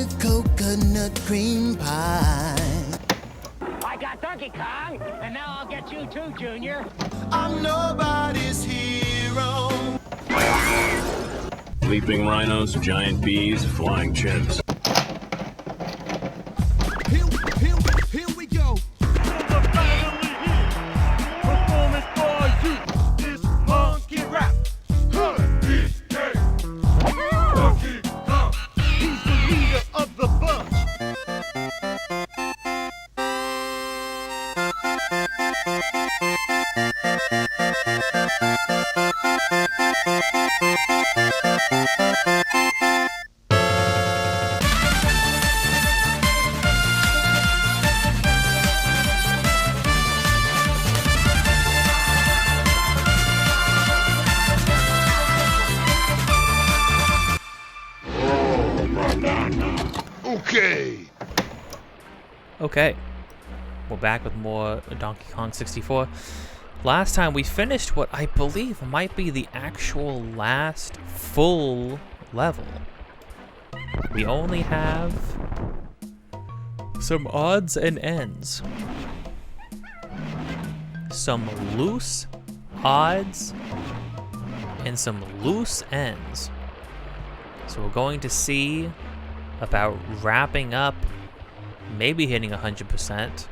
a coconut cream pie. I got Donkey Kong, and now I'll get you too, Junior. I'm nobody's hero. Leaping rhinos, giant bees, flying chimps. Here we go. Performance for you. This monkey rap. Donkey Kong. He's the leader of the bunch. Okay, we're back with more Donkey Kong 64. Last time we finished what I believe might be the actual last full level. We only have some odds and ends. Some loose odds and some loose ends. So we're going to see about wrapping up, maybe hitting 100%.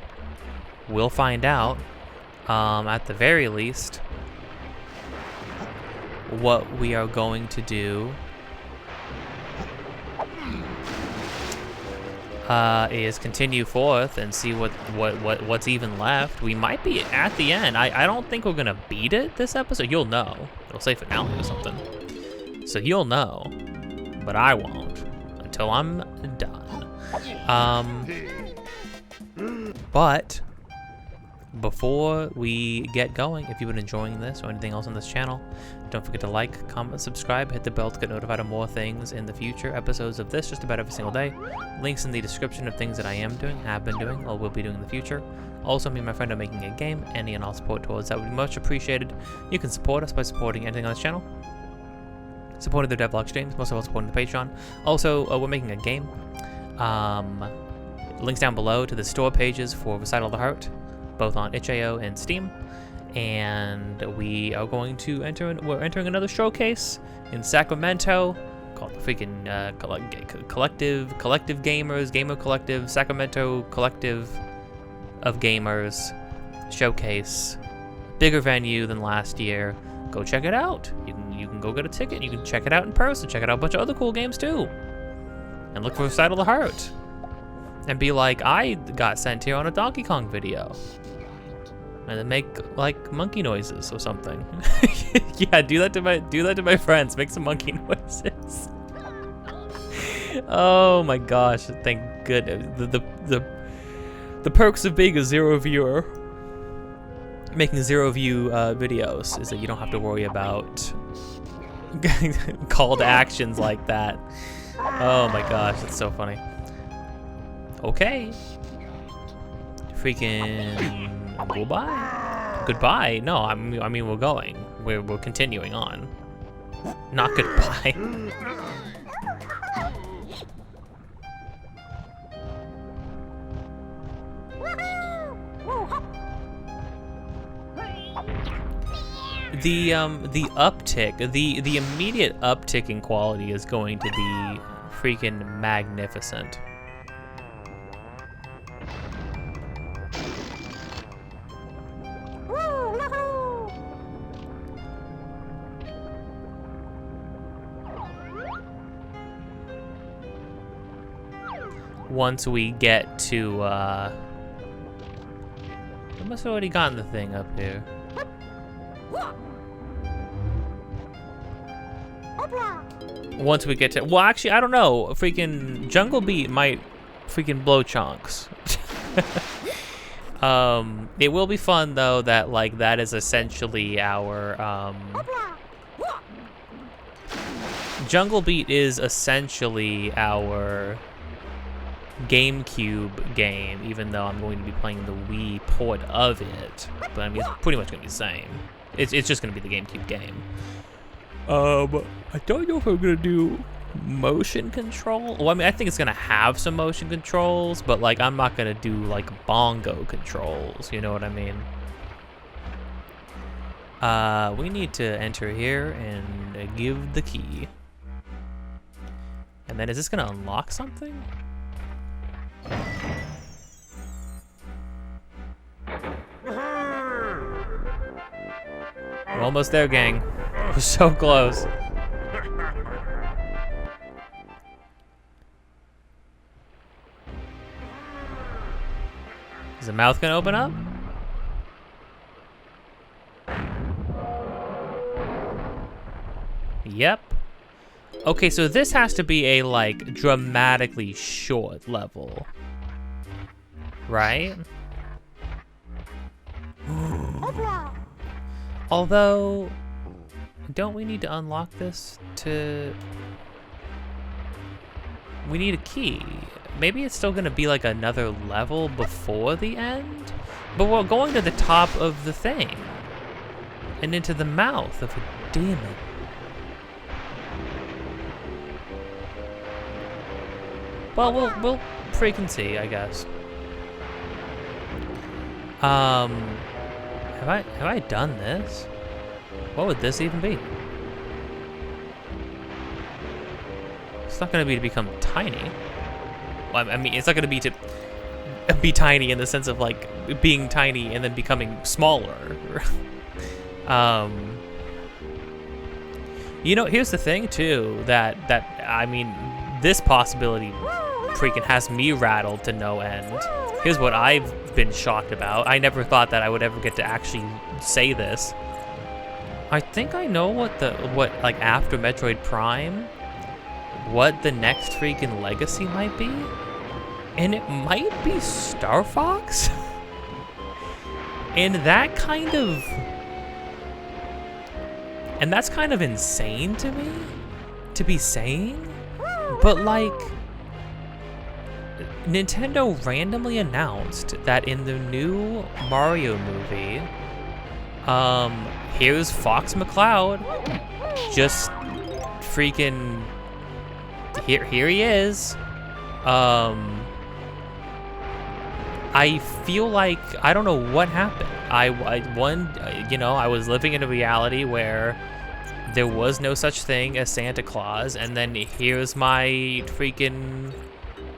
We'll find out. At the very least, what we are going to do is continue forth and see what's even left. We might be at the end. I don't think we're gonna beat it this episode. You'll know. It'll say finale or something. So you'll know, but I won't until I'm done. But before we get going, if you've been enjoying this or anything else on this channel, don't forget to like, comment, subscribe, hit the bell to get notified of more things in the future. Episodes of this just about every single day. Links in the description of things that I am doing, have been doing, or will be doing in the future. Also, me and my friend are making a game. Any and all support towards that would be much appreciated. You can support us by supporting anything on this channel, supporting the devlog streams, most of all supporting the Patreon. Also, we're making a game. Links down below to the store pages for Recital of the Heart, both on itch.io and Steam. And we are going to we're entering another showcase in Sacramento called the freaking Collective Gamers, Gamer Collective, Sacramento Collective of Gamers Showcase. Bigger venue than last year. Go check it out. You can go get a ticket. You can check it out in person. Check it out a bunch of other cool games too. And look for Recital of the Heart. And be like, I got sent here on a Donkey Kong video. And then make like monkey noises or something. Yeah, do that to my friends. Make some monkey noises. Oh my gosh! Thank goodness. The perks of being a zero viewer, making zero view videos, is that you don't have to worry about call to actions like that. Oh my gosh, that's so funny. Okay. Freaking goodbye. No, I mean we're going. We're continuing on. Not goodbye. The uptick, the immediate uptick in quality is going to be freaking magnificent. Once we get to, I must have already gotten the thing up here. Once we get to, well, actually, I don't know. Freaking Jungle Beat might freaking blow chunks. It will be fun though. That is essentially our Jungle Beat is essentially our GameCube game, even though I'm going to be playing the Wii port of it. But I mean, it's pretty much gonna be the same. It's just gonna be the GameCube game. I don't know if I'm gonna do motion control. Well, I mean, I think it's gonna have some motion controls, but like I'm not gonna do like bongo controls. You know what I mean? We need to enter here and give the key. And then is this gonna unlock something? We're almost there, gang. We're so close. Is the mouth gonna open up? Yep. Okay, so this has to be a, like, dramatically short level. Right? Although, don't we need to unlock this to... We need a key. Maybe it's still gonna be like another level before the end? But we're going to the top of the thing. And into the mouth of a demon. Well, we'll freaking see, I guess. Have I done this? What would this even be? It's not gonna be to become tiny. Well, I mean, it's not gonna be to be tiny in the sense of like being tiny and then becoming smaller. You know, here's the thing too, that I mean, this possibility freaking has me rattled to no end. Here's what I've been shocked about. I never thought that I would ever get to actually say this. I think I know what like after Metroid Prime, what the next freaking legacy might be. And it might be Star Fox? And that kind of... And that's kind of insane to me, to be saying. But like, Nintendo randomly announced that in the new Mario movie, here's Fox McCloud, just freaking, here he is. I feel like, I don't know what happened. I was living in a reality where there was no such thing as Santa Claus, and then here's my freaking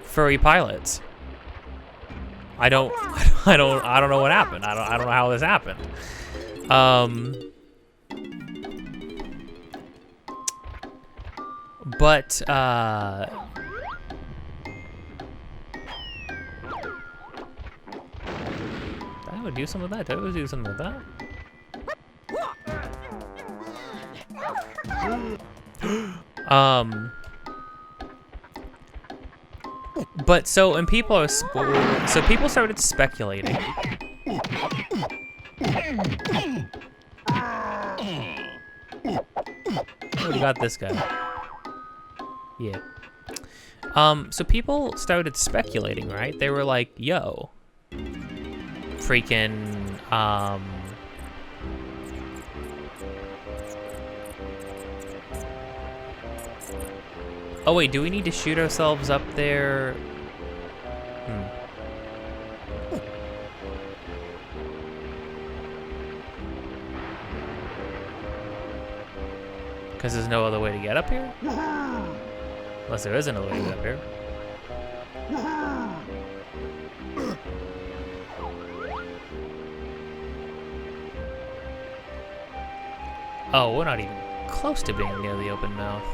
furry pilots. I don't know what happened. I don't know how this happened. But I would do some of that. I would do something with that. But so, and people are, so people started speculating. Oh, we got this guy. Yeah. So people started speculating, right? They were like, yo, freaking, oh wait, do we need to shoot ourselves up there? Because there's no other way to get up here? Unless there is another way to get up here. Oh, we're not even close to being near the open mouth.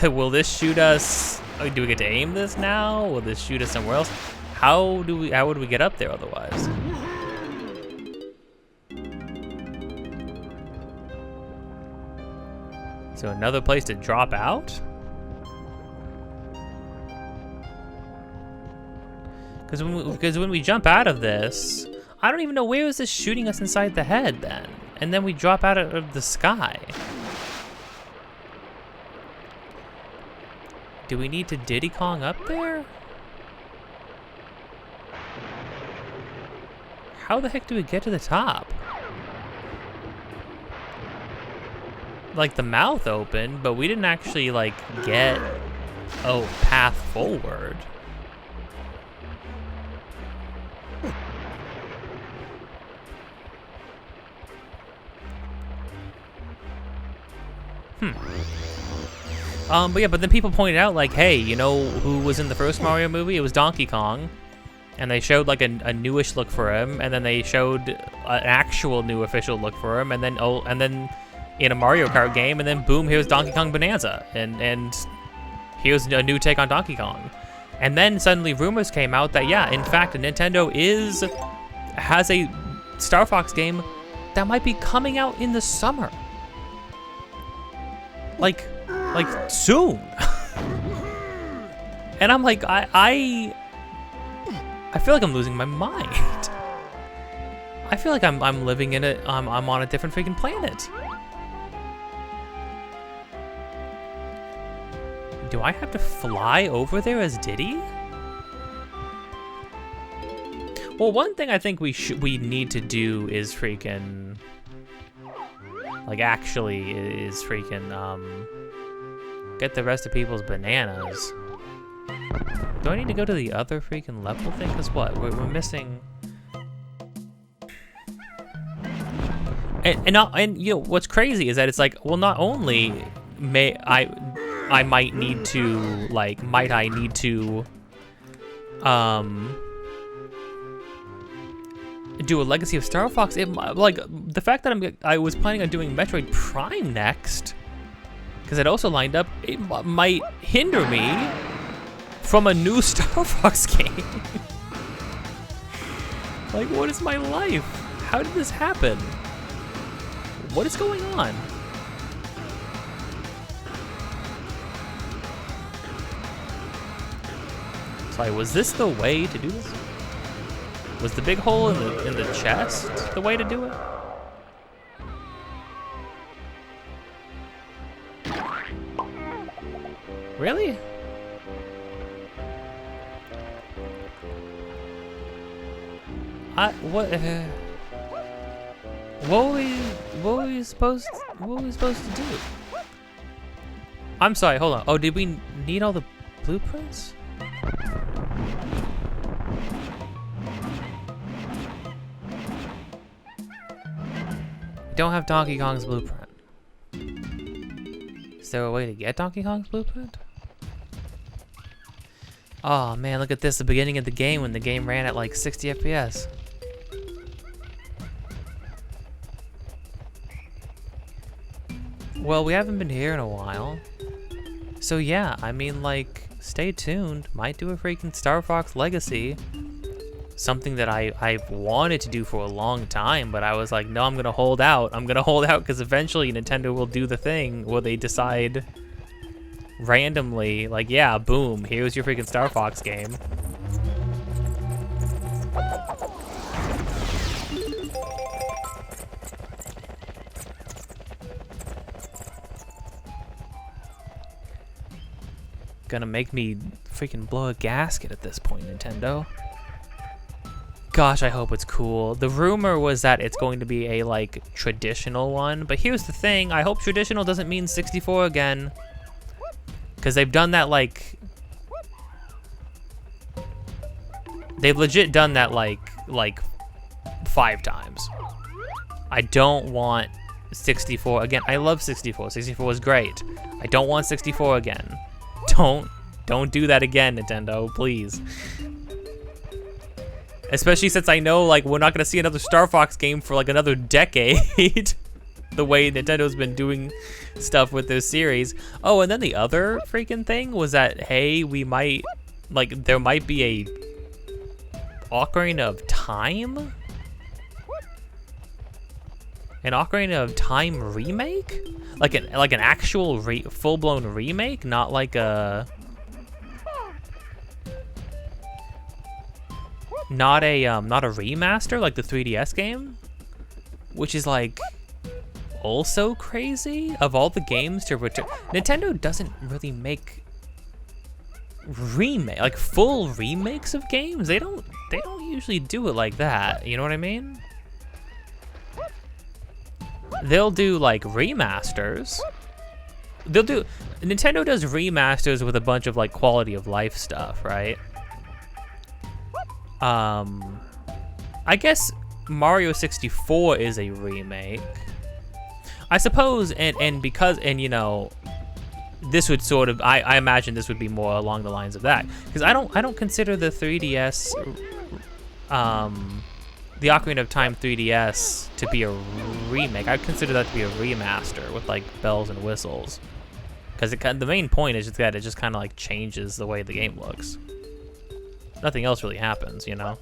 Will this shoot us? Oh, do we get to aim this now? Will this shoot us somewhere else? How would we get up there otherwise? So another place to drop out? Because when we jump out of this, I don't even know where is this shooting us inside the head then, and then we drop out of the sky. Do we need to Diddy Kong up there? How the heck do we get to the top? Like, the mouth opened, but we didn't actually, like, get a path forward. But yeah, but then people pointed out, like, hey, you know who was in the first Mario movie? It was Donkey Kong. And they showed, like, a newish look for him, and then they showed an actual new official look for him, and then, in a Mario Kart game, and then boom, here's Donkey Kong Bonanza, and here's a new take on Donkey Kong. And then suddenly rumors came out that, yeah, in fact, Nintendo has a Star Fox game that might be coming out in the summer. Like soon. And I'm like, I feel like I'm losing my mind. I feel like I'm living in it. I'm on a different freaking planet. Do I have to fly over there as Diddy? Well, one thing I think we need to do is freaking, like, actually is freaking get the rest of people's bananas. Do I need to go to the other freaking level thing? Cause what? We're missing. And you know what's crazy is that it's like, well, not only I might need to, like, do a Legacy of Star Fox. Like, the fact that I was planning on doing Metroid Prime next, because it also lined up, it might hinder me from a new Star Fox game. Like, what is my life? How did this happen? What is going on? Sorry, was this the way to do this? Was the big hole in the chest the way to do it? Really? What were we supposed to do? I'm sorry, hold on. Oh, did we need all the blueprints? Don't have Donkey Kong's blueprint. Is there a way to get Donkey Kong's blueprint? Oh man, look at this, the beginning of the game when the game ran at like 60 FPS. Well, we haven't been here in a while. So yeah, I mean, like, stay tuned. Might do a freaking Star Fox Legacy. Something that I've wanted to do for a long time, but I was like, no, I'm gonna hold out. I'm gonna hold out because eventually Nintendo will do the thing where they decide randomly, like, yeah, boom, here's your freaking Star Fox game. Gonna make me freaking blow a gasket at this point, Nintendo. Gosh, I hope it's cool. The rumor was that it's going to be a, like, traditional one, but here's the thing, I hope traditional doesn't mean 64 again. Because they've done that, like... They've legit done that, like 5 times. I don't want 64 again. I love 64. 64 was great. I don't want 64 again. Don't do that again, Nintendo, please. Especially since I know, like, we're not gonna see another Star Fox game for like another decade. The way Nintendo's been doing stuff with this series. Oh, and then the other freaking thing was that, hey, we might, like, there might be a Ocarina of Time? An Ocarina of Time remake? Like an actual full-blown remake, not like a... Not a remaster like the 3DS game, which is like also crazy. Of all the games to return, Nintendo doesn't really make remake, like full remakes of games. They don't usually do it like that. You know what I mean? They'll do like remasters. Nintendo does remasters with a bunch of like quality of life stuff, right? I guess Mario 64 is a remake. I suppose, and because, and you know, this would sort of, I imagine this would be more along the lines of that, because I don't consider the 3DS, the Ocarina of Time 3DS to be a remake. I consider that to be a remaster with like bells and whistles, because the main point is just that it just kind of like changes the way the game looks. Nothing else really happens, you know.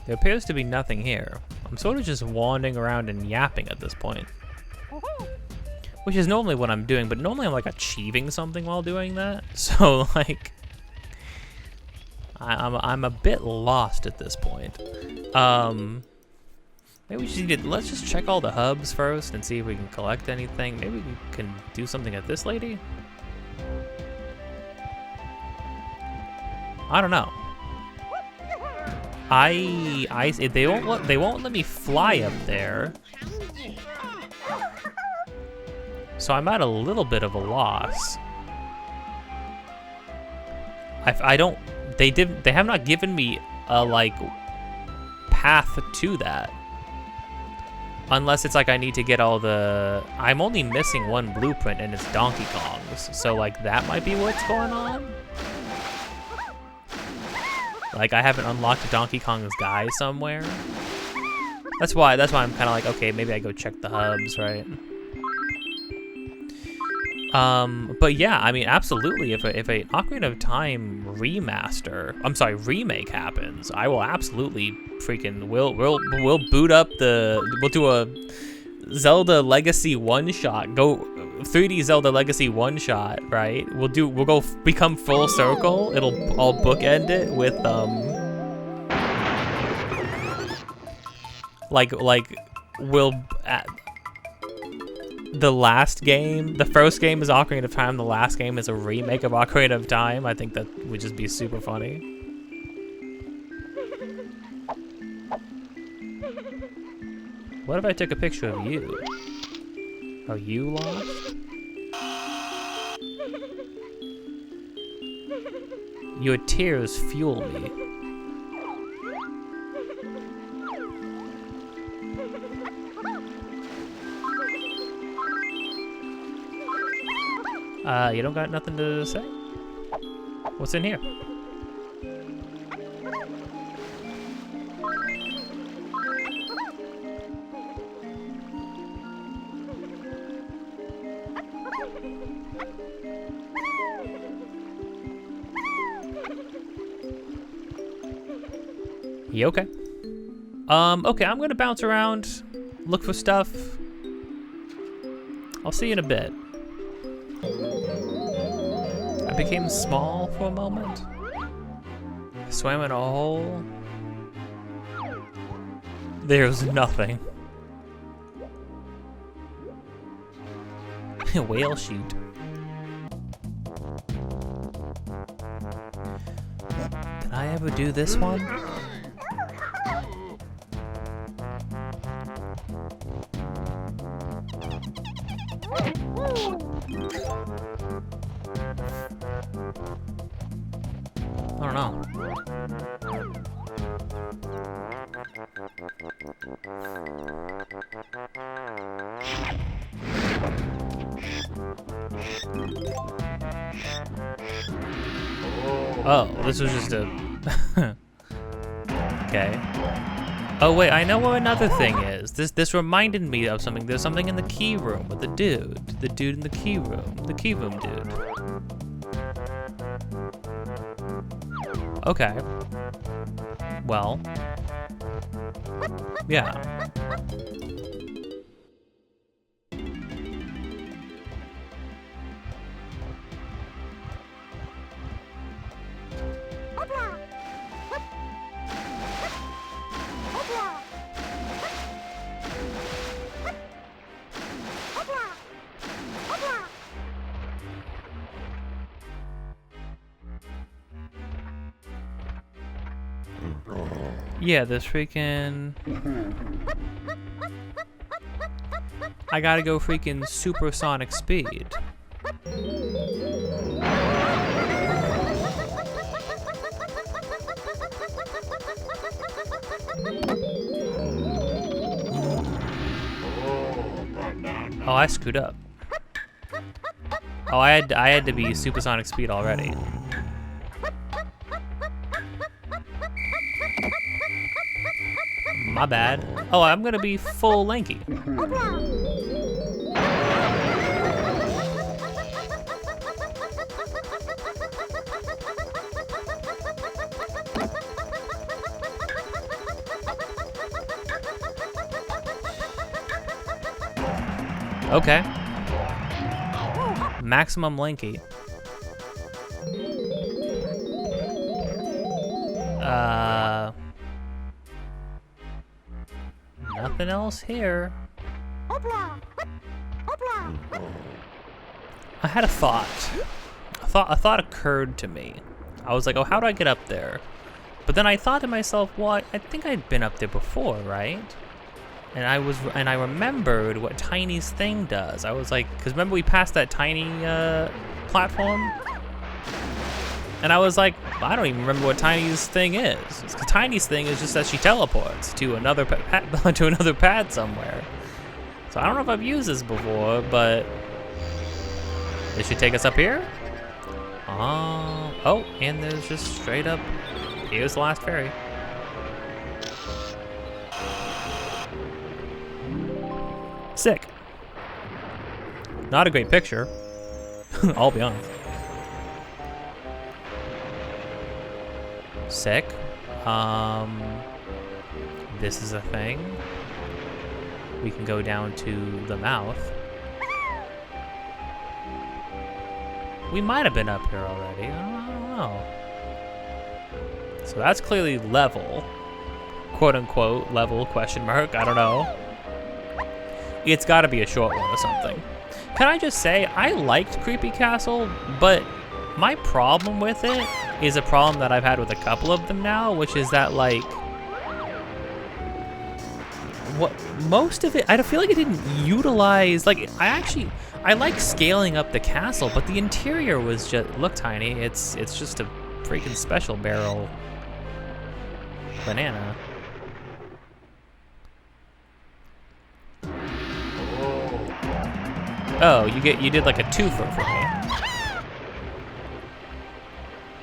There appears to be nothing here. I'm sort of just wandering around and yapping at this point. Which is normally what I'm doing, but normally I'm like achieving something while doing that. So like, I'm a bit lost at this point. Maybe we just need to, let's just check all the hubs first and see if we can collect anything. Maybe we can do something at this lady? I don't know. They won't let me fly up there. So I'm at a little bit of a loss. They have not given me a like path to that. Unless it's like I need to get all the, I'm only missing one blueprint and it's Donkey Kong's. So like that might be what's going on. Like I haven't unlocked Donkey Kong's guy somewhere. That's why I'm kind of like, okay, maybe I go check the hubs, right? But yeah, I mean, absolutely. If a Ocarina of Time remake happens, I will absolutely freaking we'll boot up we'll do a Zelda Legacy one-shot, go 3D Zelda Legacy one-shot, right? We'll go become full circle. I'll bookend it with the last game, the first game is Ocarina of Time, the last game is a remake of Ocarina of Time. I think that would just be super funny. What if I took a picture of you? Are you lost? Your tears fuel me. You don't got nothing to say? What's in here? You okay? Okay, I'm gonna bounce around, look for stuff. I'll see you in a bit. I became small for a moment. I swam in a hole. There's nothing. Whale shoot. Did I ever do this one? I don't know. Oh, this was just a... Okay. Oh wait, I know what another thing is. This reminded me of something. There's something in the key room with the dude. The dude in the key room. The key room dude. Okay. Well. Yeah. Yeah, this freaking... I gotta go freaking supersonic speed. Oh, I screwed up. Oh, I had to be supersonic speed already. My bad. Oh, I'm gonna be full lanky. Okay. Maximum lanky. Nothing else here. I had a thought. A thought occurred to me. I was like, oh, how do I get up there? But then I thought to myself, well, I think I'd been up there before, right? And I remembered what Tiny's thing does. I was like, because remember we passed that Tiny platform? And I was like, I don't even remember what Tiny's thing is. Tiny's thing is just that she teleports to another pad somewhere. So I don't know if I've used this before, but this should take us up here. Oh, and there's just straight up, here's the last ferry. Sick. Not a great picture, I'll be honest. Sick. This is a thing. We can go down to the mouth. We might have been up here already. I don't know. So that's clearly level. Quote unquote level question mark. I don't know. It's gotta be a short one or something. Can I just say, I liked Creepy Castle, but my problem with it is a problem that I've had with a couple of them now, which is that, like, what most of it, I feel like it didn't utilize, like, I like scaling up the castle, but the interior was just, look, Tiny, it's just a freaking special barrel banana. Oh, you did like a twofer for me.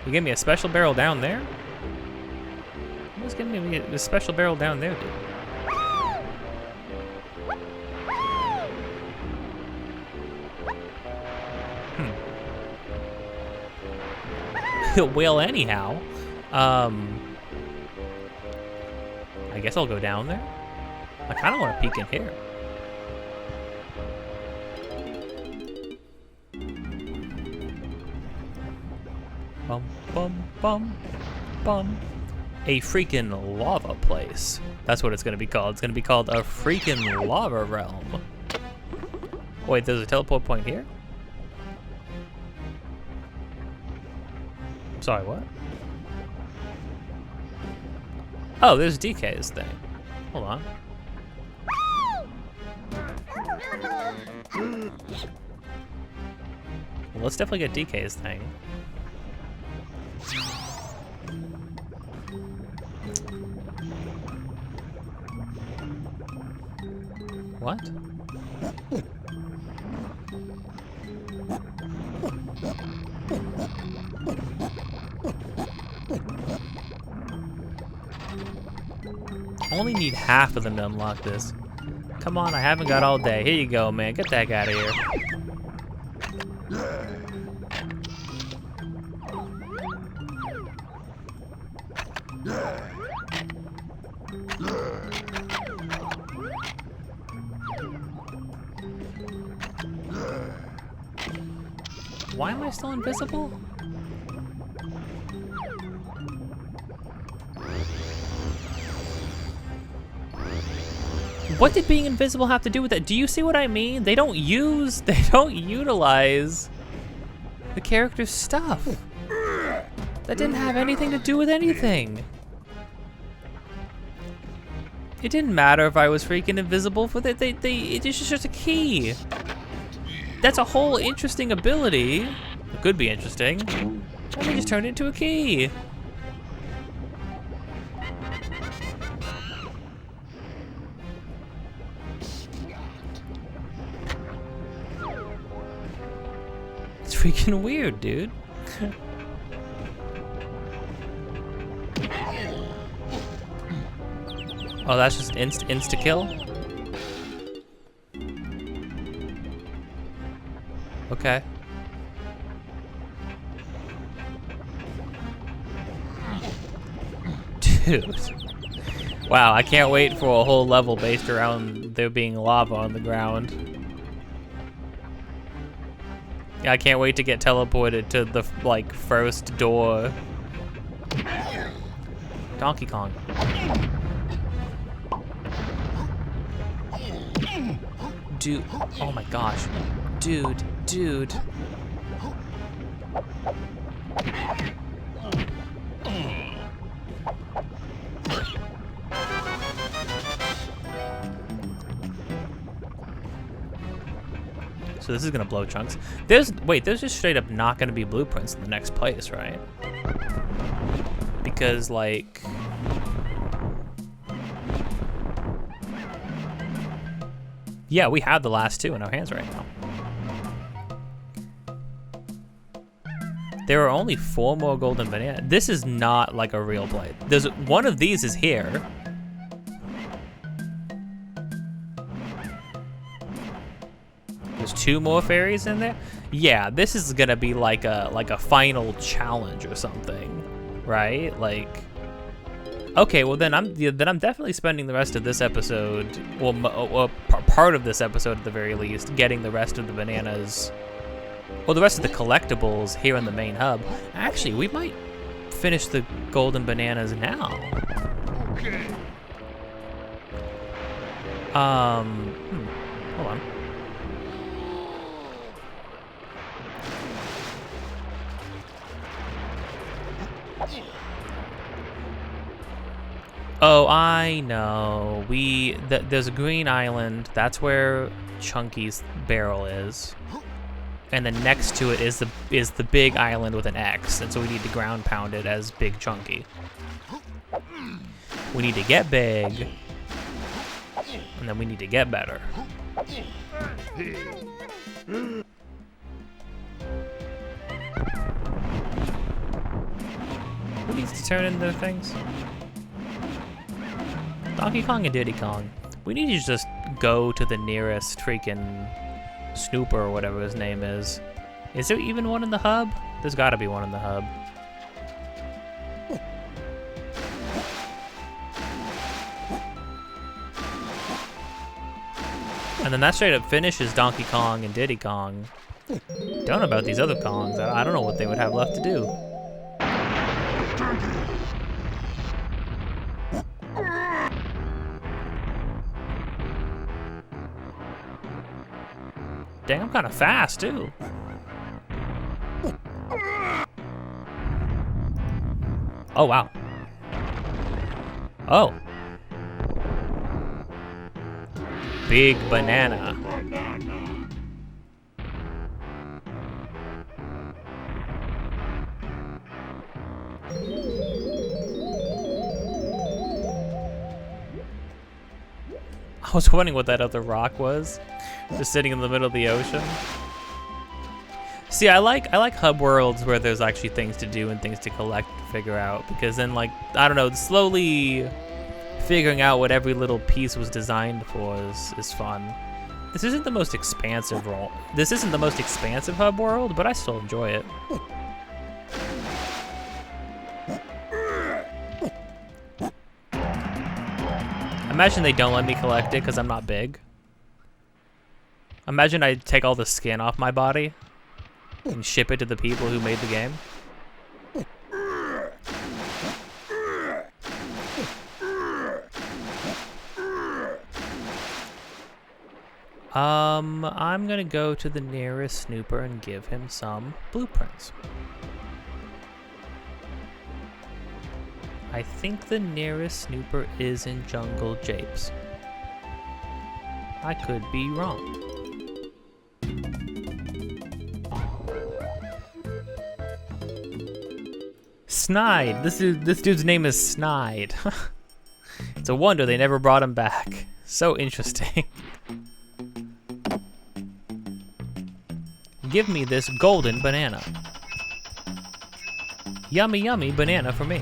You gave me a special barrel down there? What's giving me a special barrel down there, dude? Well, anyhow, I guess I'll go down there. I kind of want to peek in here. Bum, bum, bum, bum. A freaking lava place. That's what it's gonna be called. It's gonna be called a freaking lava realm. Wait, there's a teleport point here? Sorry, what? Oh, there's DK's thing. Hold on. Well, let's definitely get DK's thing. What? Only need half of them to unlock this. Come on, I haven't got all day. Here you go, man. Get that guy out of here. Why am I still invisible? What did being invisible have to do with that? Do you see what I mean? They don't utilize the character's stuff. That didn't have anything to do with anything. It didn't matter if I was freaking invisible for that. It's just a key. That's a whole interesting ability. It could be interesting. And they just turned it into a key. It's freaking weird, dude. Oh, that's just insta-kill? Okay. Dude. Wow, I can't wait for a whole level based around there being lava on the ground. Yeah, I can't wait to get teleported to the, like, first door. Donkey Kong. Dude, oh my gosh. Dude. So this is gonna blow chunks. There's just straight up not gonna be blueprints in the next place, right? Because, like, yeah, we have the last two in our hands right now. There are only 4 more golden bananas. This is not like a real play. There's one of these is here. There's 2 more fairies in there. Yeah, this is gonna be like a final challenge or something, right? Like, okay, well then I'm definitely spending the rest of this episode, well, part of this episode at the very least, getting the rest of the bananas, well, the rest of the collectibles here in the main hub. Actually, we might finish the golden bananas now. Okay. Hold on. Oh, I know. There's a green island. That's where Chunky's barrel is. And then next to it is the big island with an X. And so we need to ground pound it as Big Chunky. We need to get big. And then we need to get better. Who needs to turn in their things? Donkey Kong and Diddy Kong. We need to just go to the nearest freaking Snooper or whatever his name is. Is there even one in the hub? There's gotta be one in the hub. And then that straight up finishes Donkey Kong and Diddy Kong. Don't know about these other Kongs. I don't know what they would have left to do. Dang, I'm kind of fast, too. Oh, wow. Oh. Big banana. I was wondering what that other rock was. Just sitting in the middle of the ocean. See, I like hub worlds where there's actually things to do and things to collect and figure out, because then, like, I don't know, slowly figuring out what every little piece was designed for is fun. This isn't the most expansive role. This isn't the most expansive hub world, but I still enjoy it. Imagine they don't let me collect it because I'm not big. Imagine I take all the skin off my body and ship it to the people who made the game. I'm gonna go to the nearest Snooper and give him some blueprints. I think the nearest snooper is in Jungle Japes. I could be wrong. Snide. This dude's name is Snide. It's a wonder they never brought him back. So interesting. Give me this golden banana. Yummy, yummy banana for me.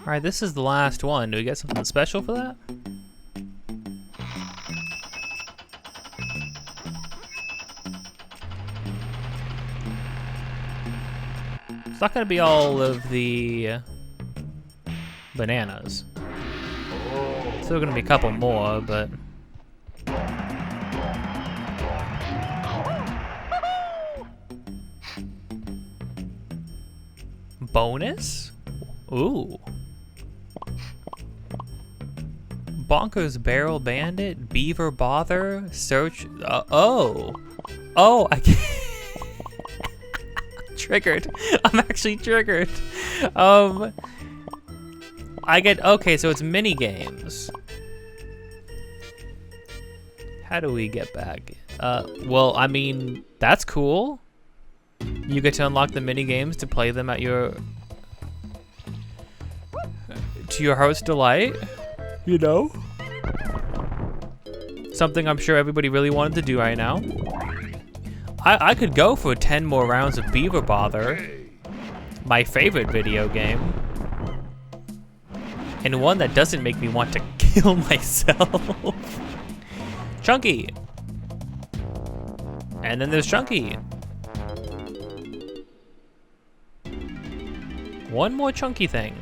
Alright, this is the last one. Do we get something special for that? It's not gonna be all of the bananas. Still gonna be a couple more, but... Bonus? Ooh. Bonkers Barrel Bandit, Beaver Bother, Search, oh, I can't. Triggered. I'm actually triggered. I get, okay, so it's mini games. How do we get back? Well, I mean, that's cool. You get to unlock the mini games to play them at your, to your heart's delight, you know? Something I'm sure everybody really wanted to do right now. I could go for 10 more rounds of Beaver Bother, my favorite video game, and one that doesn't make me want to kill myself. Chunky. And then there's Chunky. One more Chunky thing.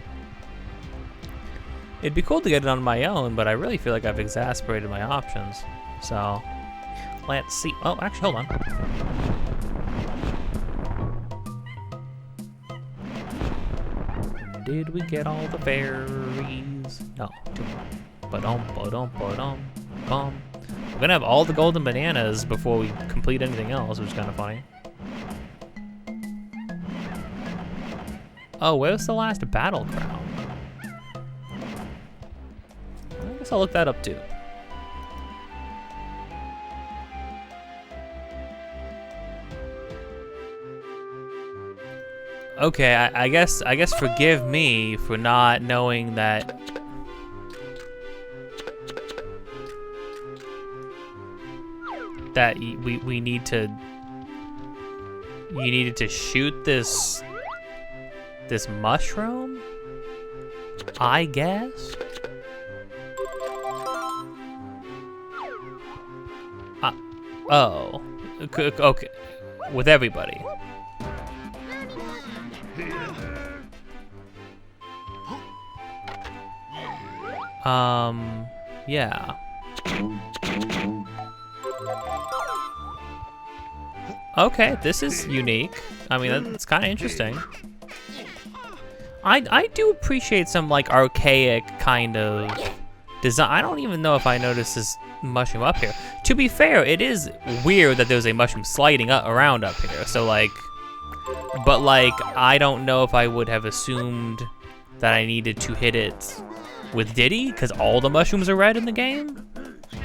It'd be cool to get it on my own, but I really feel like I've exasperated my options. So, let's see. Oh, actually, hold on. Did we get all the berries? No, two more. Ba-dum. We're gonna have all the golden bananas before we complete anything else, which is kind of funny. Oh, where's the last battle crown? I guess I'll look that up too. Okay, I guess forgive me for not knowing that we need to, you needed to shoot this mushroom, I guess. Oh, okay, with everybody. Yeah. Okay, this is unique. I mean, that's kind of interesting. I do appreciate some, like, archaic kind of design. I don't even know if I noticed this mushroom up here. To be fair, it is weird that there's a mushroom sliding around up here. So, like, but, like, I don't know if I would have assumed that I needed to hit it with Diddy, because all the mushrooms are red in the game.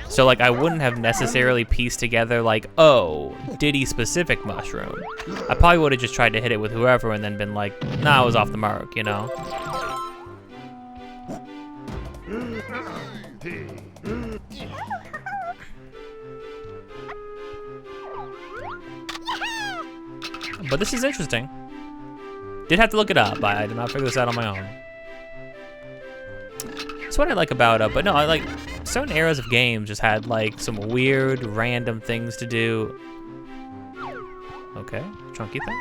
So, like, I wouldn't have necessarily pieced together, like, oh, Diddy-specific mushroom. I probably would have just tried to hit it with whoever and then been like, nah, I was off the mark, you know? But this is interesting. Did have to look it up. I did not figure this out on my own. That's what I like about it, but no, I like certain eras of games just had like some weird random things to do. Okay, chunky thing.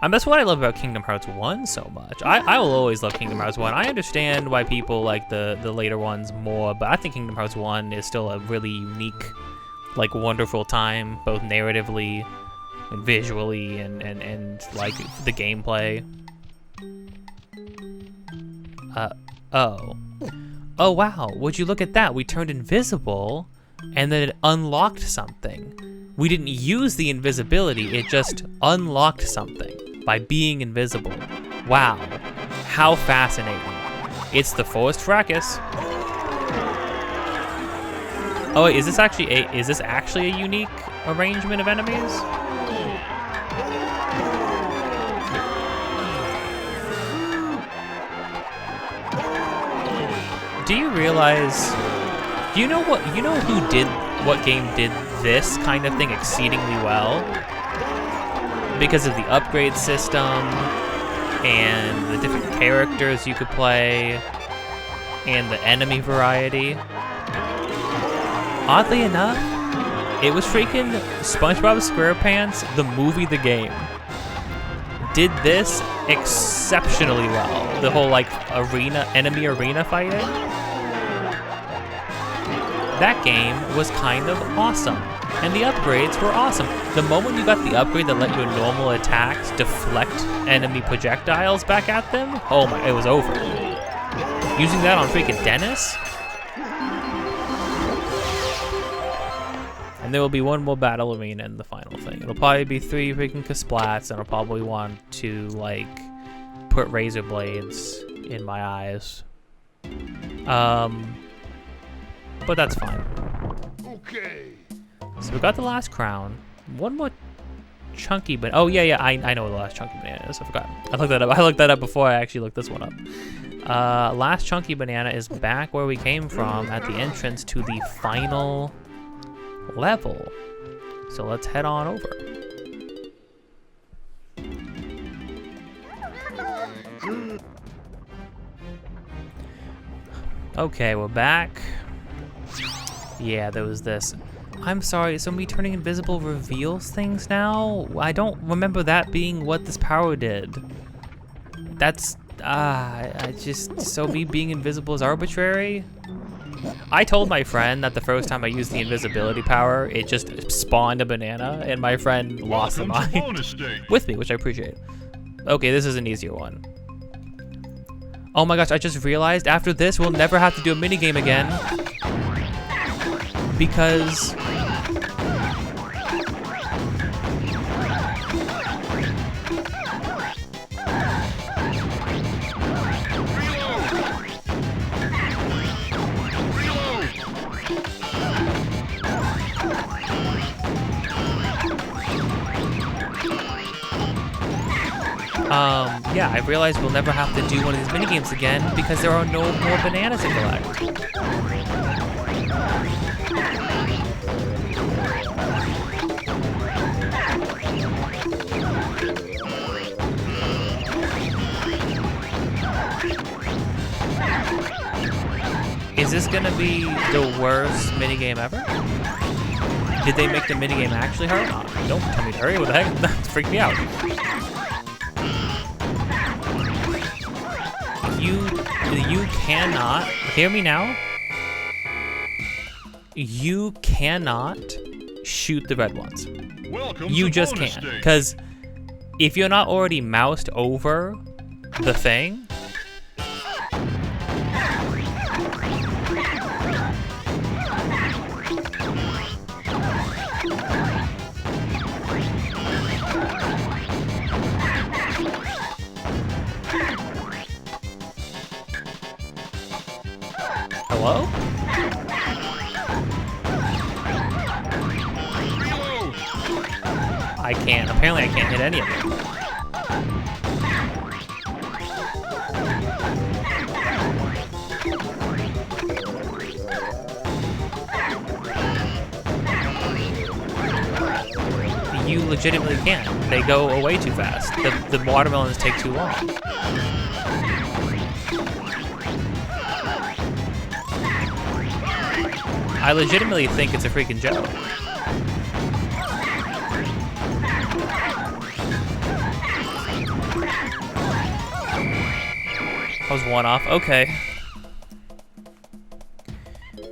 And that's what I love about Kingdom Hearts 1 so much. I will always love Kingdom Hearts 1. I understand why people like the later ones more, but I think Kingdom Hearts 1 is still a really unique, like, wonderful time, both narratively and visually and like the gameplay. oh wow, would you look at that? We turned invisible and then it unlocked something. We didn't use the invisibility, it just unlocked something by being invisible. Wow, how fascinating. It's the forced fracas. Oh wait, is this actually a unique arrangement of enemies? Do you realize, do you know what game did this kind of thing exceedingly well? Because of the upgrade system and the different characters you could play and the enemy variety. Oddly enough, it was freaking SpongeBob SquarePants, the movie, the game, did this exceptionally well. The whole like enemy arena fighting. That game was kind of awesome. And the upgrades were awesome. The moment you got the upgrade that let your normal attacks deflect enemy projectiles back at them, oh my, it was over. Using that on freaking Dennis? And there will be one more battle arena in the final thing. It'll probably be 3 freaking Kasplats, and I'll probably want to, like, put razor blades in my eyes. But that's fine. Okay. So we got the last crown. One more chunky banana. Oh yeah, I know what the last chunky banana is. I forgot. I looked that up before I actually looked this one up. Last chunky banana is back where we came from at the entrance to the final level. So let's head on over. Okay, we're back. Yeah, there was this. I'm sorry, so me turning invisible reveals things now? I don't remember that being what this power did. That's, so me being invisible is arbitrary? I told my friend that the first time I used the invisibility power, it just spawned a banana, and my friend lost the mind with me, which I appreciate. Okay, this is an easier one. Oh my gosh, I just realized after this, we'll never have to do a minigame again. Because yeah, I realized we'll never have to do one of these minigames again because there are no more bananas to collect. Is this gonna be the worst minigame ever? Did they make the minigame actually hard? Oh, don't tell me to hurry, what the heck? That freaked me out. You cannot, hear me now? You cannot shoot the red ones. You just can't, because if you're not already moused over the thing, hello? I can't, apparently I can't hit any of them. You legitimately can't. They go away too fast. The watermelons take too long. I legitimately think it's a freaking joke. I was one off, okay.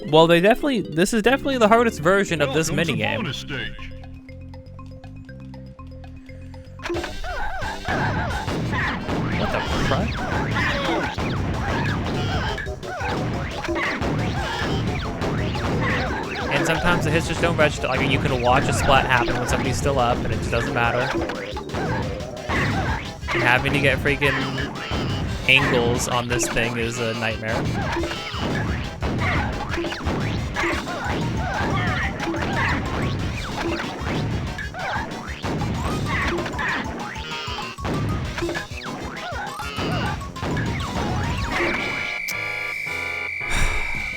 Well, this is definitely the hardest version of this minigame. What the front? a hit, just don't register. Like, you can watch a splat happen when somebody's still up, and it just doesn't matter. And having to get freaking angles on this thing is a nightmare.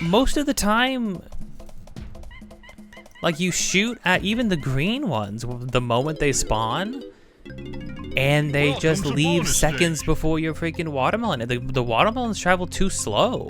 Most of the time, like, you shoot at even the green ones the moment they spawn, and they just leave seconds before your freaking watermelon. The watermelons travel too slow.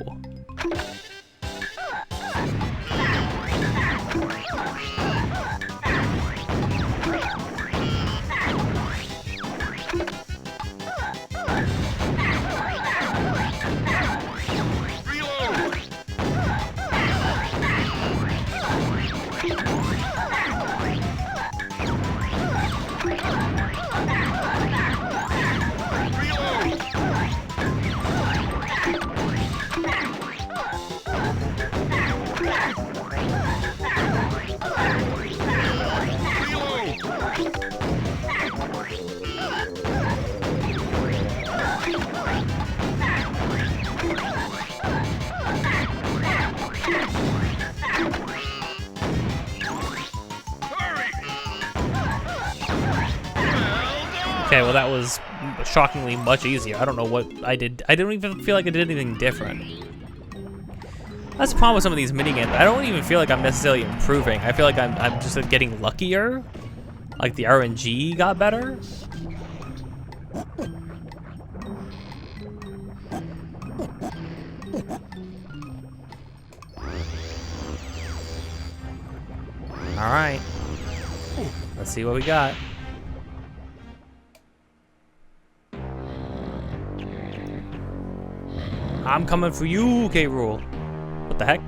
Okay, well that was shockingly much easier. I don't know what I did. I don't even feel like I did anything different. That's the problem with some of these minigames. I don't even feel like I'm necessarily improving. I feel like I'm just getting luckier. Like the RNG got better. All right. Let's see what we got. I'm coming for you, K-Rool. What the heck?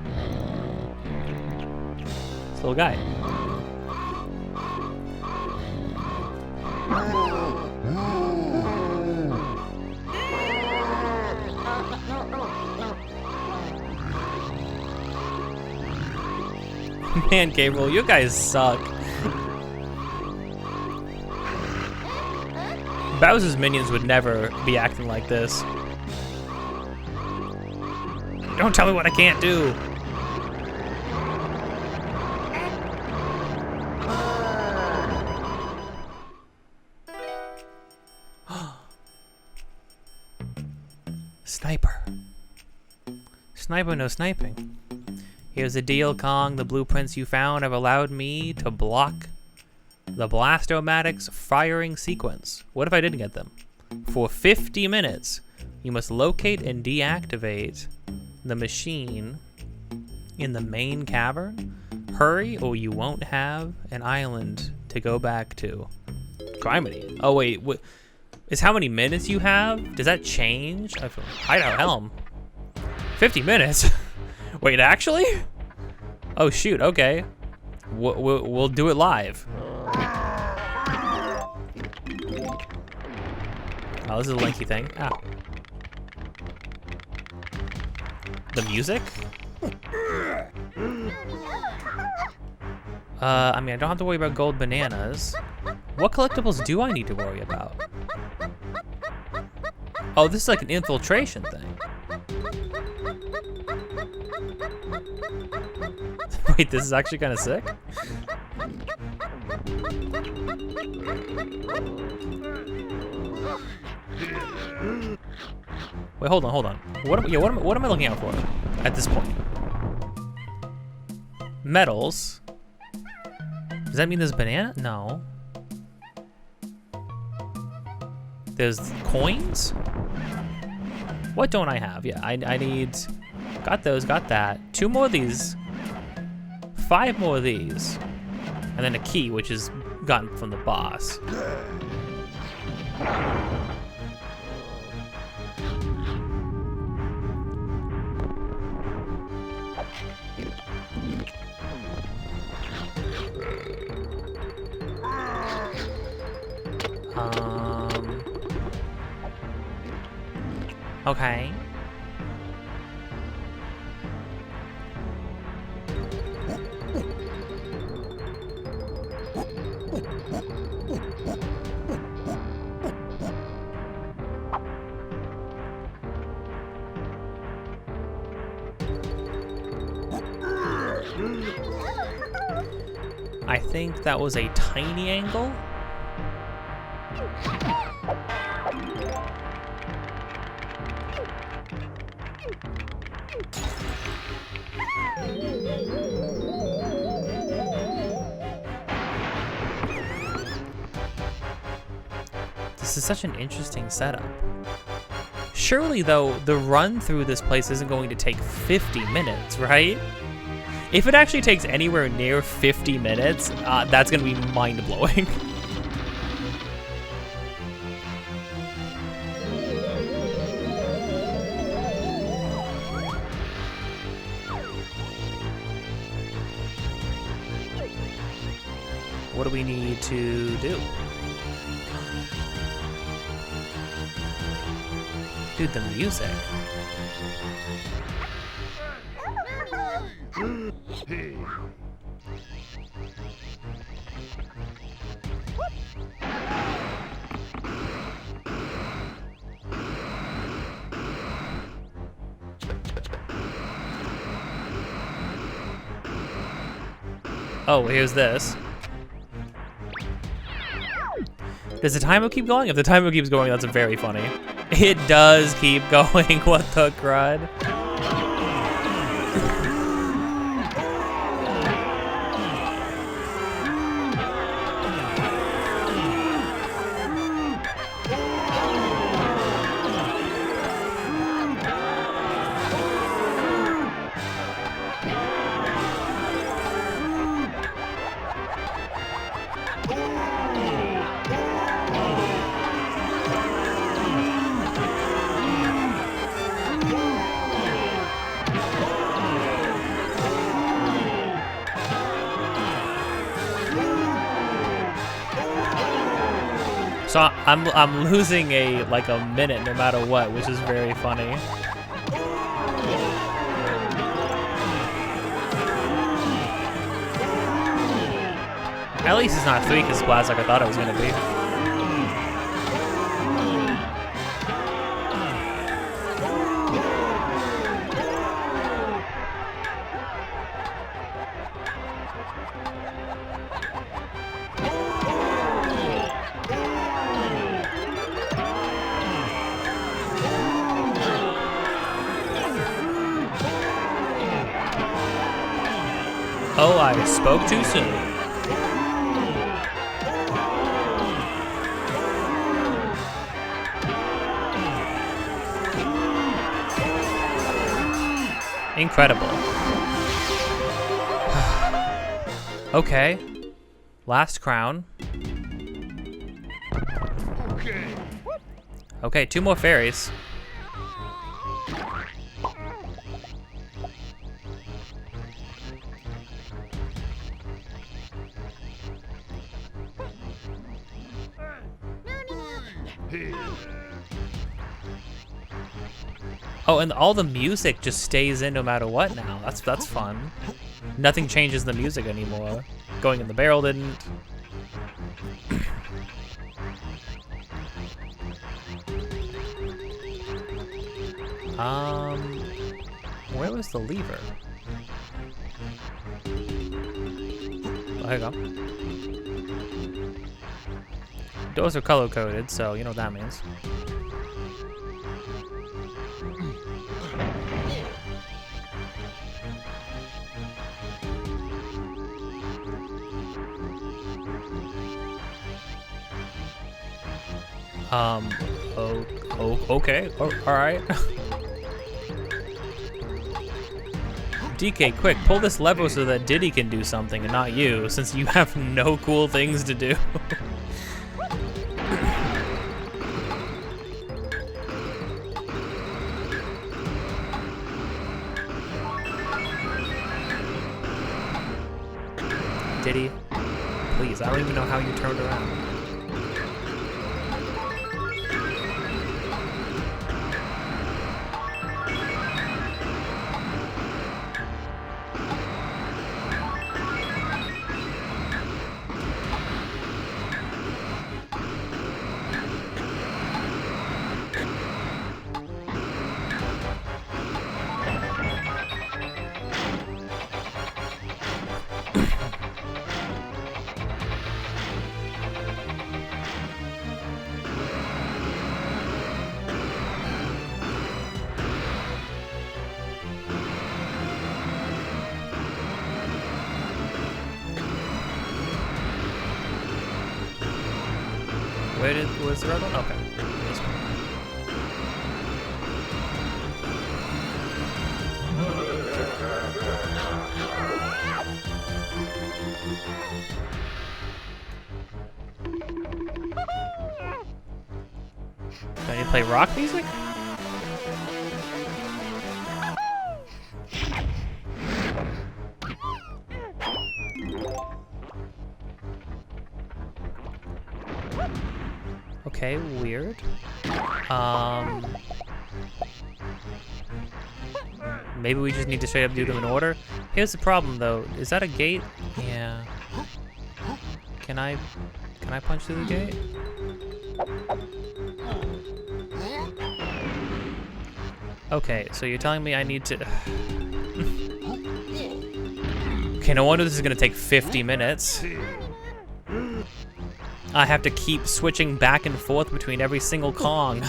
This little guy. Man, K-Rool, you guys suck. Bowser's minions would never be acting like this. Don't tell me what I can't do. Sniper. Sniper, no sniping. Here's the deal, Kong. The blueprints you found have allowed me to block the Blastomatic's firing sequence. What if I didn't get them? For 50 minutes, you must locate and deactivate the machine in the main cavern. Hurry or you won't have an island to go back to. Criminy. Oh wait, is how many minutes you have? Does that change? Hideout Helm. 50 minutes? Wait, actually? Oh shoot, okay. We'll do it live. Oh, this is a lengthy thing. Ow. The music? I mean, I don't have to worry about gold bananas. What collectibles do I need to worry about? Oh, this is like an infiltration thing. Wait, this is actually kind of sick? Wait, hold on. What am I looking out for at this point? Metals. Does that mean there's banana? No. There's coins? What don't I have? Yeah, I need... Got those, got that. 2 more of these. 5 more of these. And then a key, which is gotten from the boss. Okay. I think that was a tiny angle. This is such an interesting setup. Surely, though, the run through this place isn't going to take 50 minutes, right? If it actually takes anywhere near 50 minutes, that's going to be mind-blowing. What do we need to do? Dude, the music. Hey. Oh, here's this. Does the timer keep going? If the timer keeps going, that's very funny. It does keep going. What the crud? So I'm losing like a minute no matter what, which is very funny. At least it's not 3 because blast like I thought it was gonna be. Oh, I spoke too soon. Incredible. Okay. Last crown. Okay. Okay, 2 more fairies. Hey. Oh, and all the music just stays in no matter what now. That's fun. Nothing changes the music anymore. Going in the barrel didn't. Where was the lever? Oh, here you go. Doors are color-coded, so you know what that means. Okay, alright. DK, quick, pull this lever so that Diddy can do something and not you, since you have no cool things to do. Diddy, please, I don't even know how you turned around. Where's the red one? Okay. This one. Do I need to play rock music? Okay, weird. Maybe we just need to straight up do them in order. Here's the problem though. Is that a gate? Yeah. Can I punch through the gate? Okay, so you're telling me I need to... Okay, no wonder this is gonna take 50 minutes. I have to keep switching back and forth between every single Kong.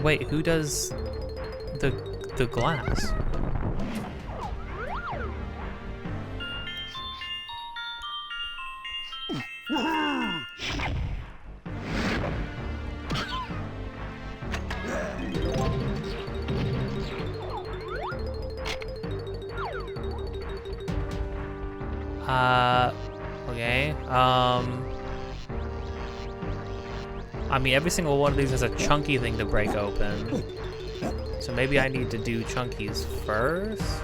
Wait, who does the glass? Okay, I mean, every single one of these has a chunky thing to break open. So maybe I need to do chunkies first?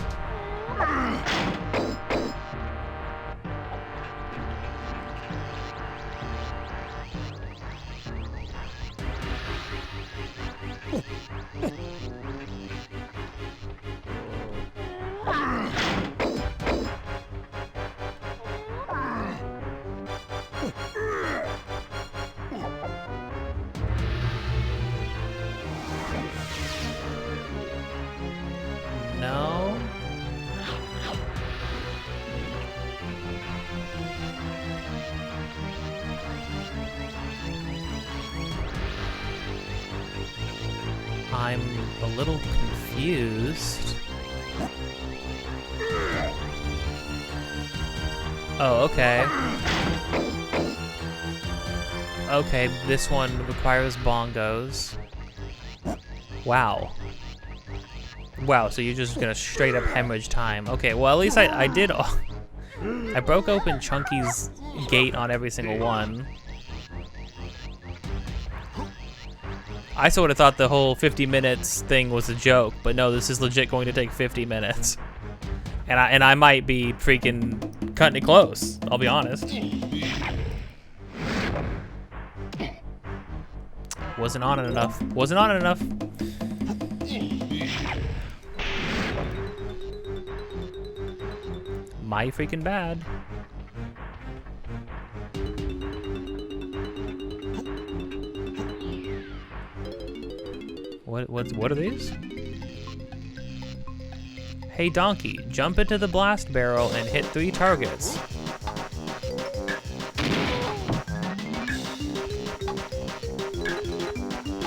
No. I'm a little confused. Oh, okay. Okay, this one requires bongos. Wow. Wow, so you're just gonna straight up hemorrhage time. Okay, well at least I did. I broke open Chunky's gate on every single one. I sort of thought the whole 50 minutes thing was a joke, but no, this is legit going to take 50 minutes. And I might be freaking cutting it close, I'll be honest. Wasn't on it enough. Wasn't on it enough. My freaking bad. What are these? Hey Donkey, jump into the blast barrel and hit 3 targets.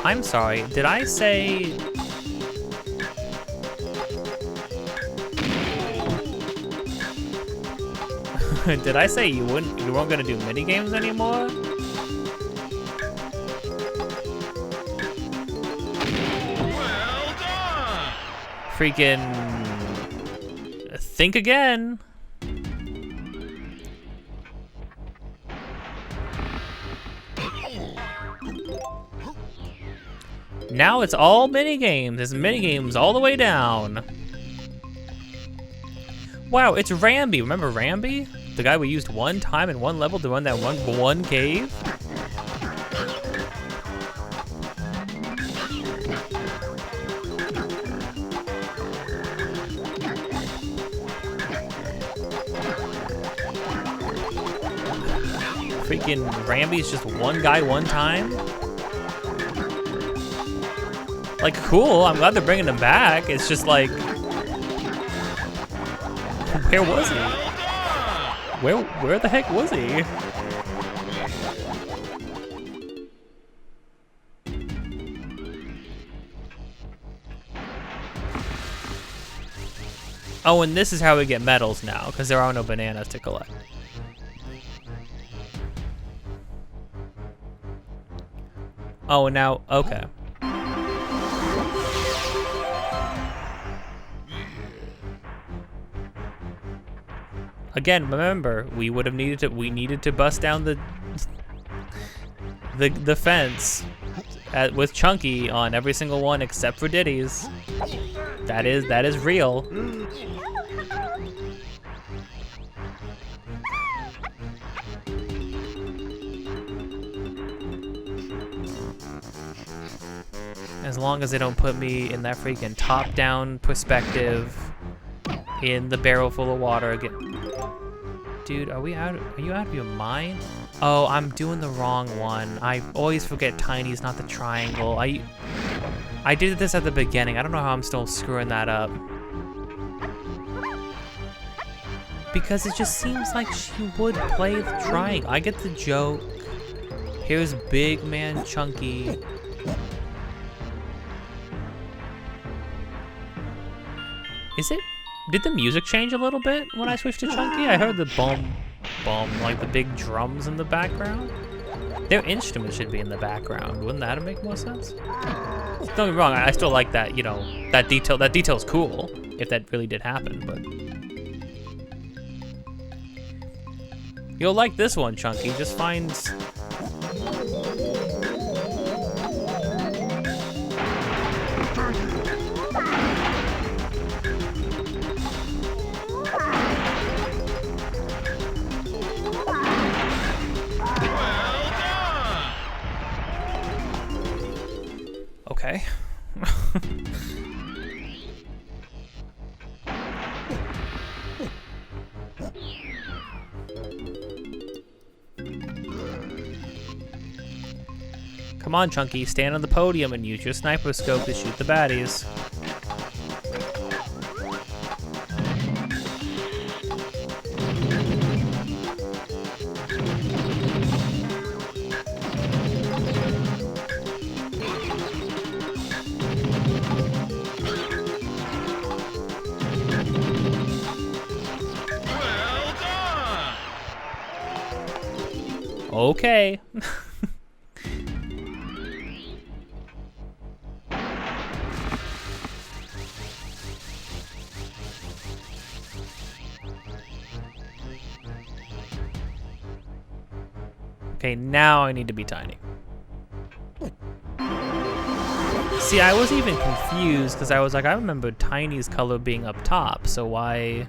I'm sorry, did I say... Did I say you weren't gonna do mini games anymore? Well done! Freaking think again. Now it's all mini games. It's mini games all the way down. Wow, it's Ramby. Remember Ramby? The guy we used one time in one level to run that one cave? Freaking Ramby's just one guy one time? Like, cool, I'm glad they're bringing him back. It's just like, where was he? Where the heck was he? Oh, and this is how we get medals now, because there are no bananas to collect. Oh, and now, okay. Again, remember, we needed to bust down the fence with Chunky on every single one except for Diddy's. That is real. As long as they don't put me in that freaking top-down perspective in the barrel full of water again. Dude, are you out of your mind? Oh, I'm doing the wrong one. I always forget Tiny's not the triangle. I did this at the beginning. I don't know how I'm still screwing that up. Because it just seems like she would play the triangle. I get the joke. Here's Big Man Chunky. Did the music change a little bit when I switched to Chunky? I heard the boom, boom, like the big drums in the background. Their instruments should be in the background. Wouldn't that make more sense? Don't get me wrong, I still like that, you know, that detail. That detail's cool, if that really did happen, but... You'll like this one, Chunky. Just find... Okay. Come on, Chunky, stand on the podium and use your sniper scope to shoot the baddies. Okay. Okay, now I need to be Tiny. See, I was even confused because I was like, I remember Tiny's color being up top, so why...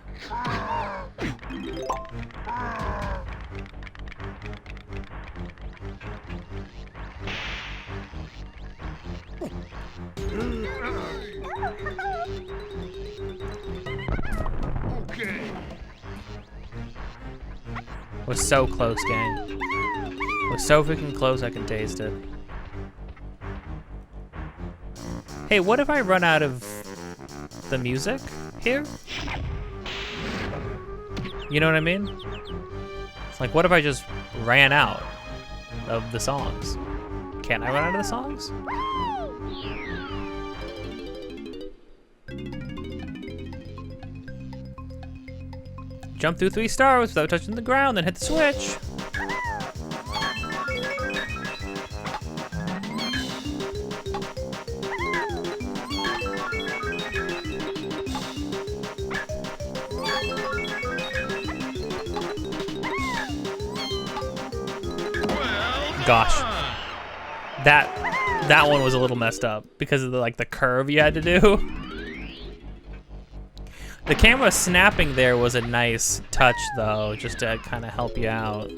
We're so close, gang. We're so freaking close, I can taste it. Hey, what if I run out of the music here? You know what I mean? It's like, what if I just ran out of the songs? Can I run out of the songs? Jump through 3 stars without touching the ground, then hit the switch. Gosh, that one was a little messed up because of the curve you had to do. The camera snapping there was a nice touch though, just to kind of help you out.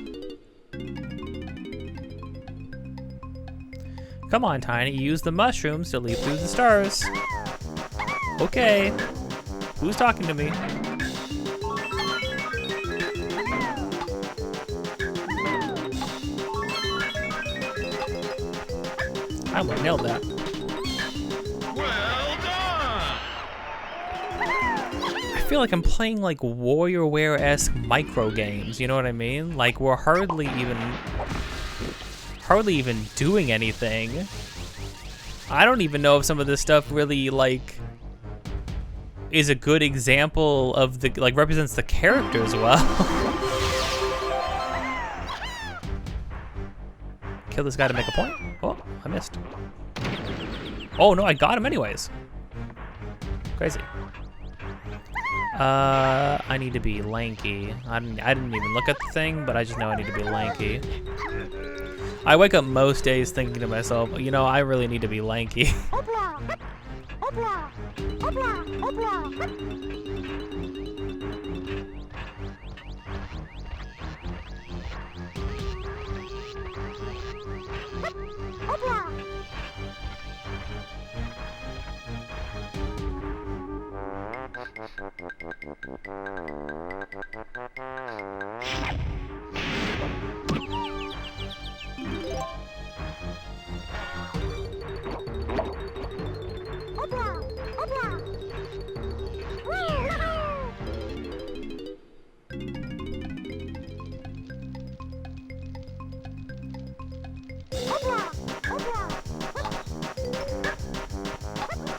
Come on, Tiny, use the mushrooms to leap through the stars. Okay, who's talking to me? I would have nailed that. Well done! I feel like I'm playing like WarriorWare-esque micro games, you know what I mean? Like we're hardly even doing anything. I don't even know if some of this stuff really like is a good example of the, like, represents the character as well. Kill this guy to make a point. Oh, I missed. Oh no, I got him anyways. Crazy. I need to be lanky. I didn't even look at the thing, but I just know I need to be lanky. I wake up most days thinking to myself, you know, I really need to be lanky.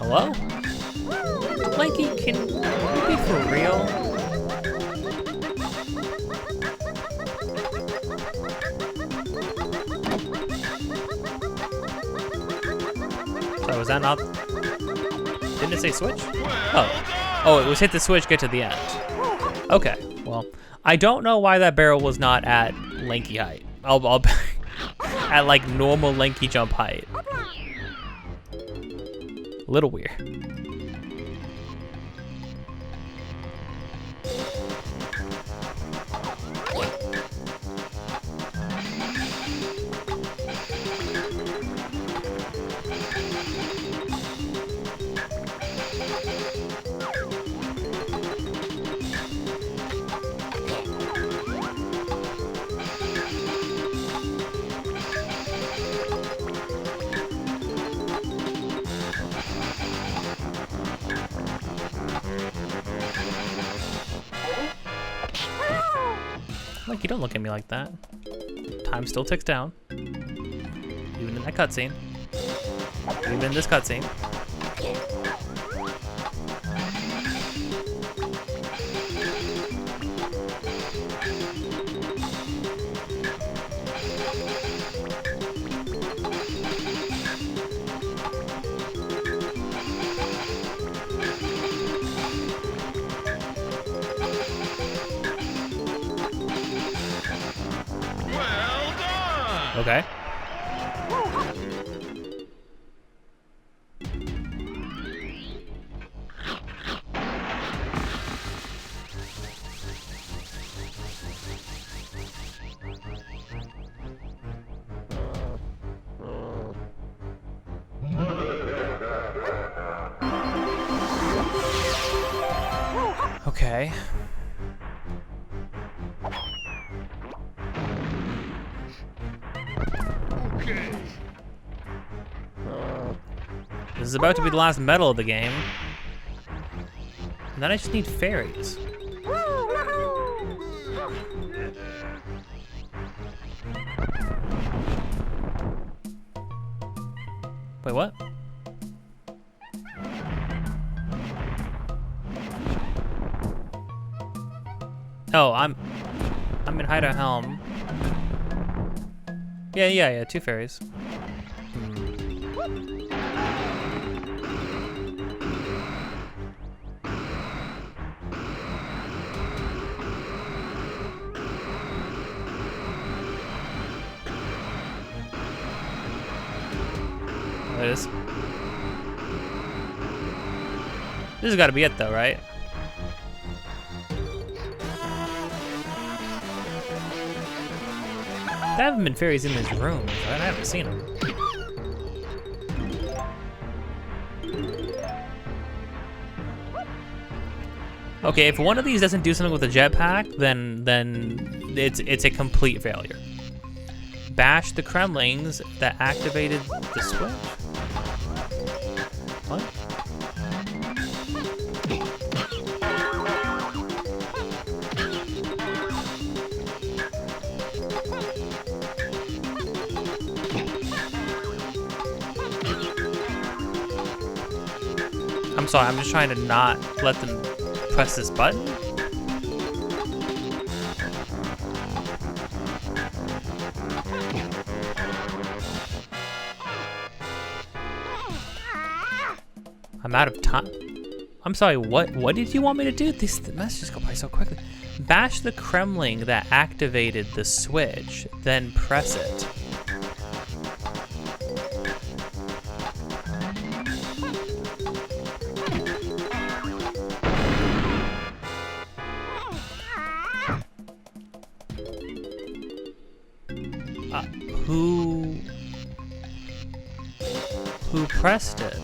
Hello? Lanky, can you be for real? So was that not... Didn't it say switch? Oh. Oh, it was hit the switch, get to the end. Okay, well, I don't know why that barrel was not at lanky height. I'll at like normal lanky jump height. A little weird. Like, you don't look at me like that. Time still ticks down. Even in that cutscene. Even in this cutscene. Okay. Okay. This is about to be the last medal of the game. And then I just need fairies. Wait, what? Oh, I'm in Hideout Helm. Yeah, 2 fairies. There it is. This has got to be it, though, right? There haven't been fairies in this room, right? I haven't seen them. Okay, if one of these doesn't do something with a jetpack, then it's a complete failure. Bash the Kremlings that activated the switch. What? I'm sorry, I'm just trying to not let them press this button. I'm out of time. I'm sorry, what did you want me to do? These messages go by so quickly. Bash the Kremling that activated the switch, then press it. Who pressed it?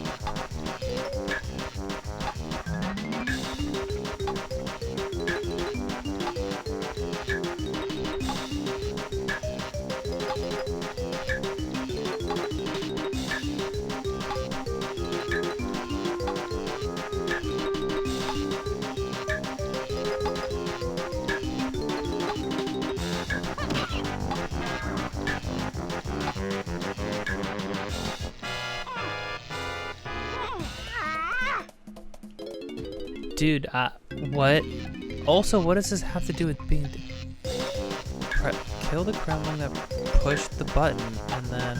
Dude, what? Also, what does this have to do with being... Kill the Kremlin that pushed the button, and then...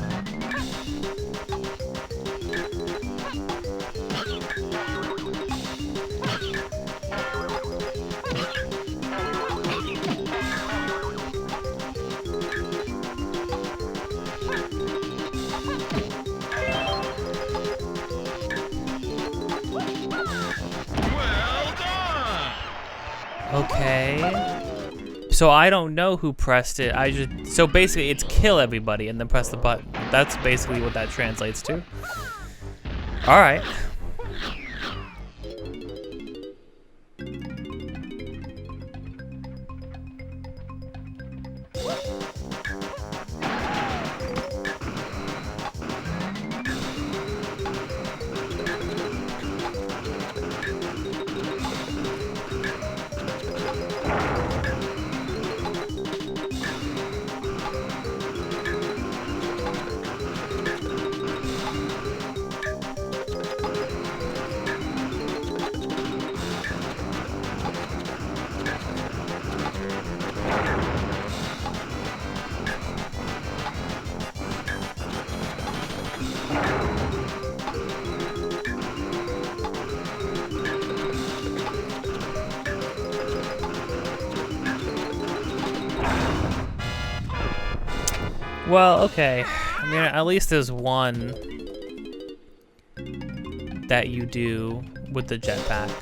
Okay. So I don't know who pressed it. So basically it's kill everybody and then press the button. That's basically what that translates to. All right. Well, okay. I mean, at least there's one that you do with the jetpack.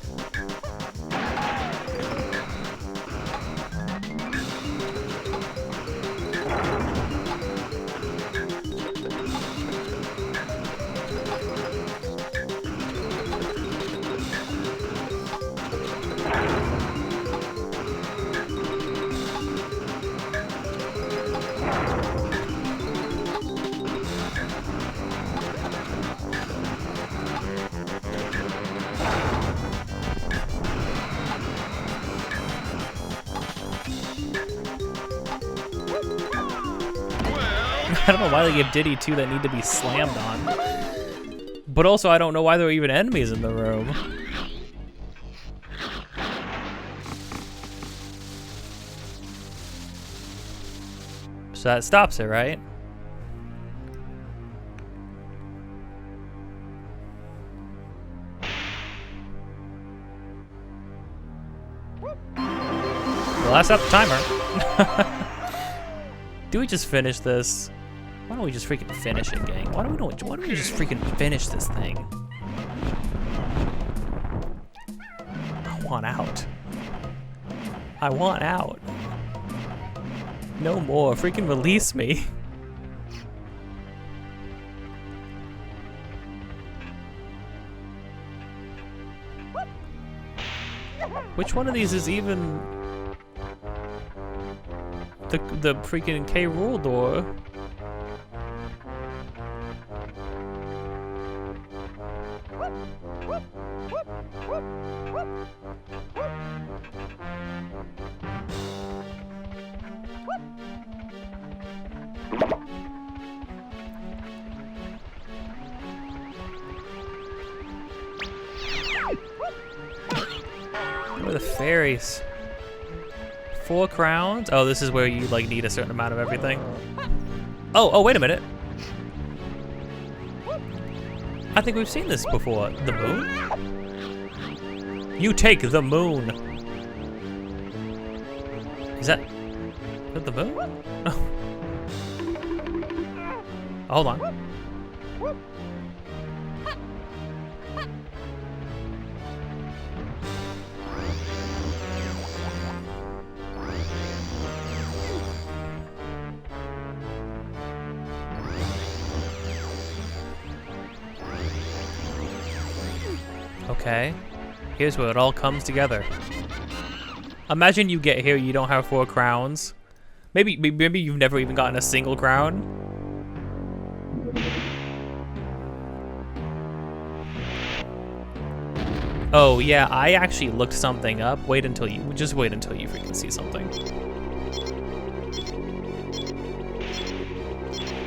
I don't know why they give Diddy two that need to be slammed on. But also, I don't know why there were even enemies in the room. So that stops it, right? Well, that's not the timer. Do we just finish this? Why don't we just freaking finish it, gang? Why don't we just freaking finish this thing? I want out. I want out. No more. Freaking release me. Which one of these is even the freaking K. Rool door? are the fairies? 4 crowns? Oh, this is where you like need a certain amount of everything. Oh, wait a minute. I think we've seen this before. The moon? You take the moon. Is that the moon? Oh. Hold on. Okay, here's where it all comes together. Imagine you get here, you don't have 4 crowns. Maybe you've never even gotten a single crown. Oh yeah, I actually looked something up. Just wait until you freaking see something.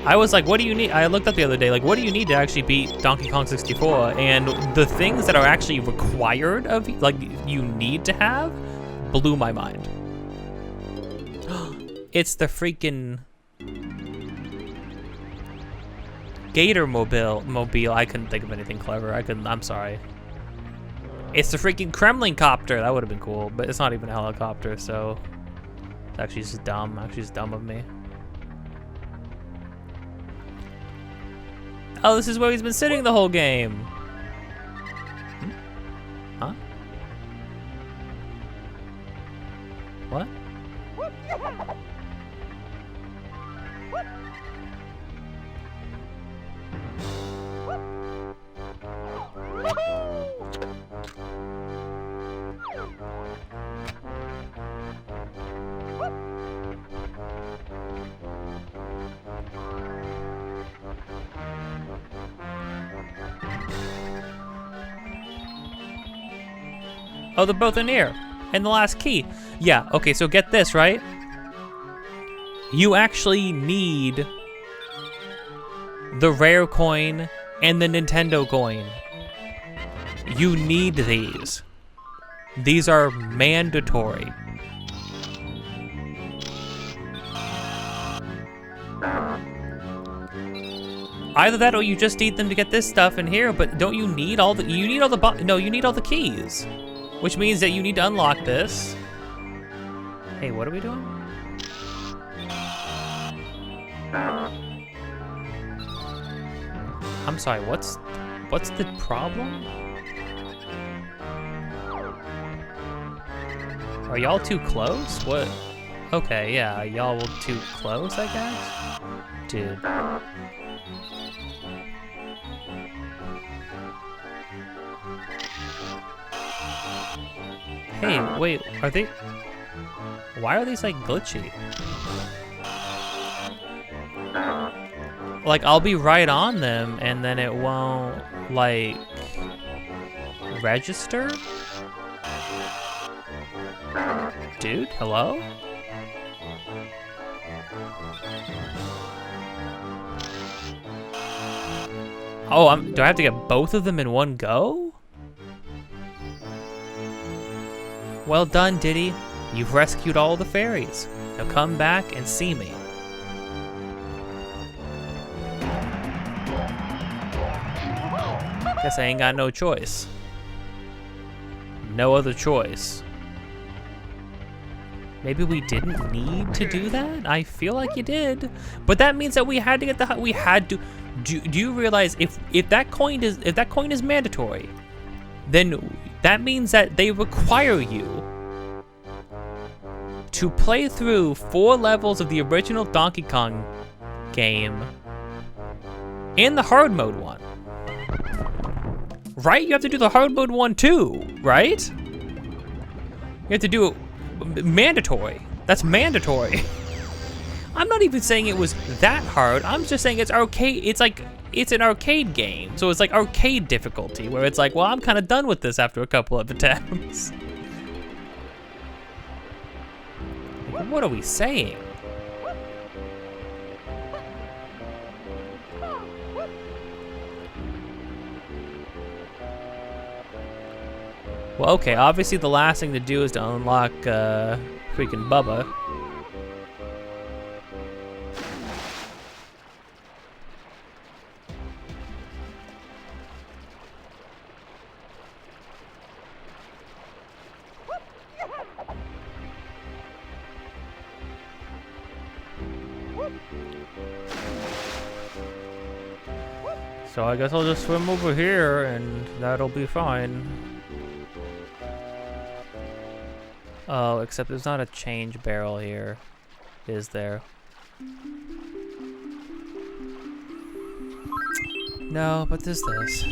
I was like, what do you need? I looked up the other day, like, what do you need to actually beat Donkey Kong 64? And the things that are actually required of, like, you need to have, blew my mind. It's the freaking Gator mobile. I couldn't think of anything clever. I'm sorry. It's the freaking Kremlin copter. That would have been cool, but it's not even a helicopter, so it's actually just dumb. Actually, just dumb of me. Oh, this is where he's been sitting the whole game. Huh? What? Oh, they're both in here. And the last key. Yeah, okay, so get this, right? You actually need the rare coin and the Nintendo coin. You need these. These are mandatory. Either that or you just need them to get this stuff in here, but don't you need all the, you need all the keys. Which means that you need to unlock this. Hey, what are we doing? I'm sorry, what's the problem? Are y'all too close? What? Okay, yeah, y'all were too close, I guess? Dude. Hey, wait, are they... Why are these, like, glitchy? Like, I'll be right on them, and then it won't, like... register? Dude, hello? Oh, do I have to get both of them in one go? Well done, Diddy. You've rescued all the fairies. Now come back and see me. Guess I ain't got no choice. No other choice. Maybe we didn't need to do that? I feel like you did. But that means that we had to get the, we had to. Do you realize if that coin is mandatory, then that means that they require you to play through 4 levels of the original Donkey Kong game and the hard mode one. Right? You have to do the hard mode one too, right? You have to do it mandatory. That's mandatory. I'm not even saying it was that hard. I'm just saying it's arcade. It's like, it's an arcade game. So it's like arcade difficulty where it's like, well, I'm kind of done with this after a couple of attempts. What are we saying? Well, okay, obviously the last thing to do is to unlock freaking Bubba. So I guess I'll just swim over here and that'll be fine. Oh, except there's not a change barrel here, is there? No, but there's this.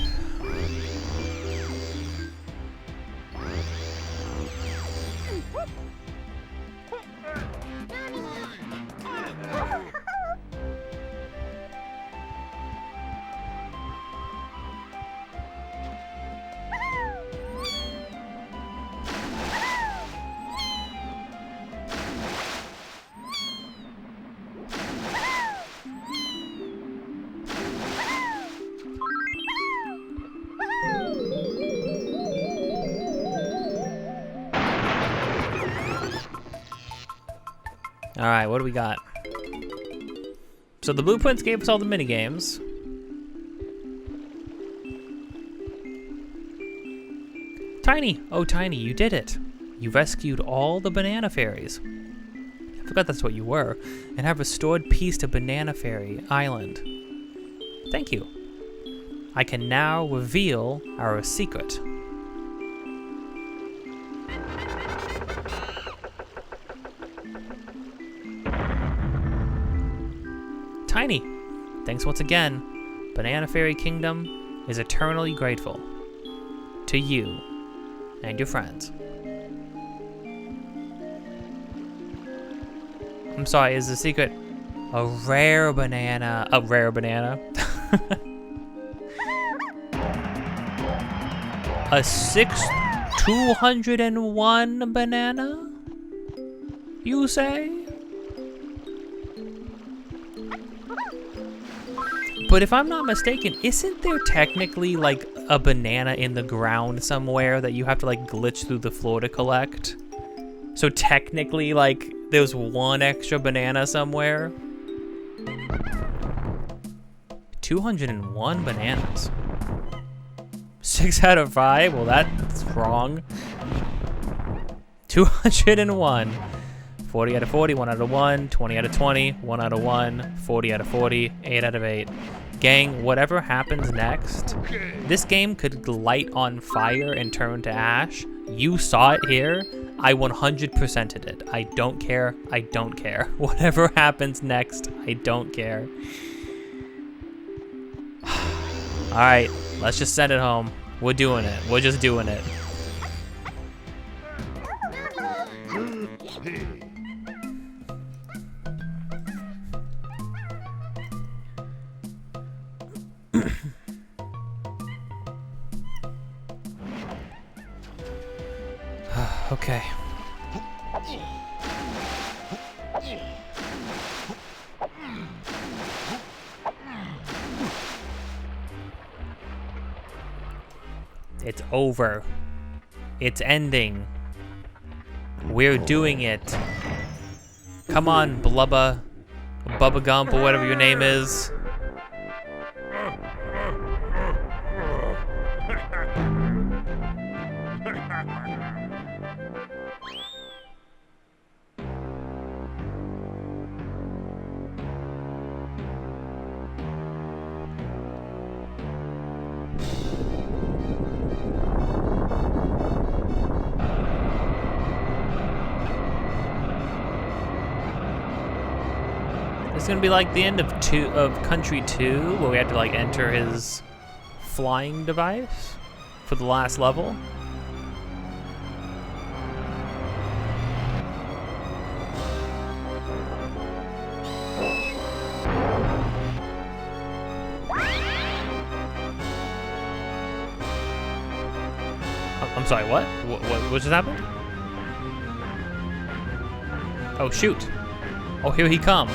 Alright, what do we got? So the blueprints gave us all the minigames. Tiny! Oh, Tiny, you did it! You rescued all the banana fairies. I forgot that's what you were. And have restored peace to Banana Fairy Island. Thank you. I can now reveal our secret. Tiny, thanks once again. Banana Fairy Kingdom is eternally grateful to you and your friends. I'm sorry, is the secret a rare banana? A rare banana? A 201 banana? You say? But if I'm not mistaken, isn't there technically like a banana in the ground somewhere that you have to like glitch through the floor to collect? So technically like there's one extra banana somewhere? 201 bananas. 6 out of 5? Well, that's wrong. 201. 40 out of 40, 1 out of 1, 20 out of 20, 1 out of 1, 40 out of 40, 8 out of 8. Gang, whatever happens next, this game could light on fire and turn to ash. You saw it here. I 100%ed it. I don't care. I don't care. Whatever happens next, I don't care. Alright, let's just send it home. We're doing it. We're just doing it. Okay. It's over. It's ending. We're doing it. Come on, Blubba. Bubba Gump or whatever your name is. It's gonna be like the end of Country 2, where we had to like enter his flying device for the last level. I'm sorry, what? What just happened? Oh shoot! Oh, here he come.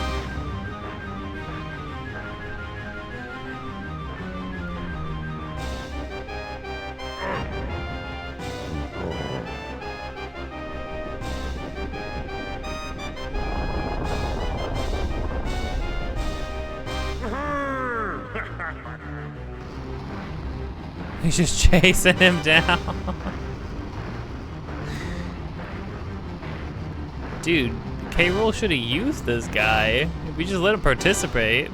He's just chasing him down. Dude, K. Rool should have used this guy. If we just let him participate.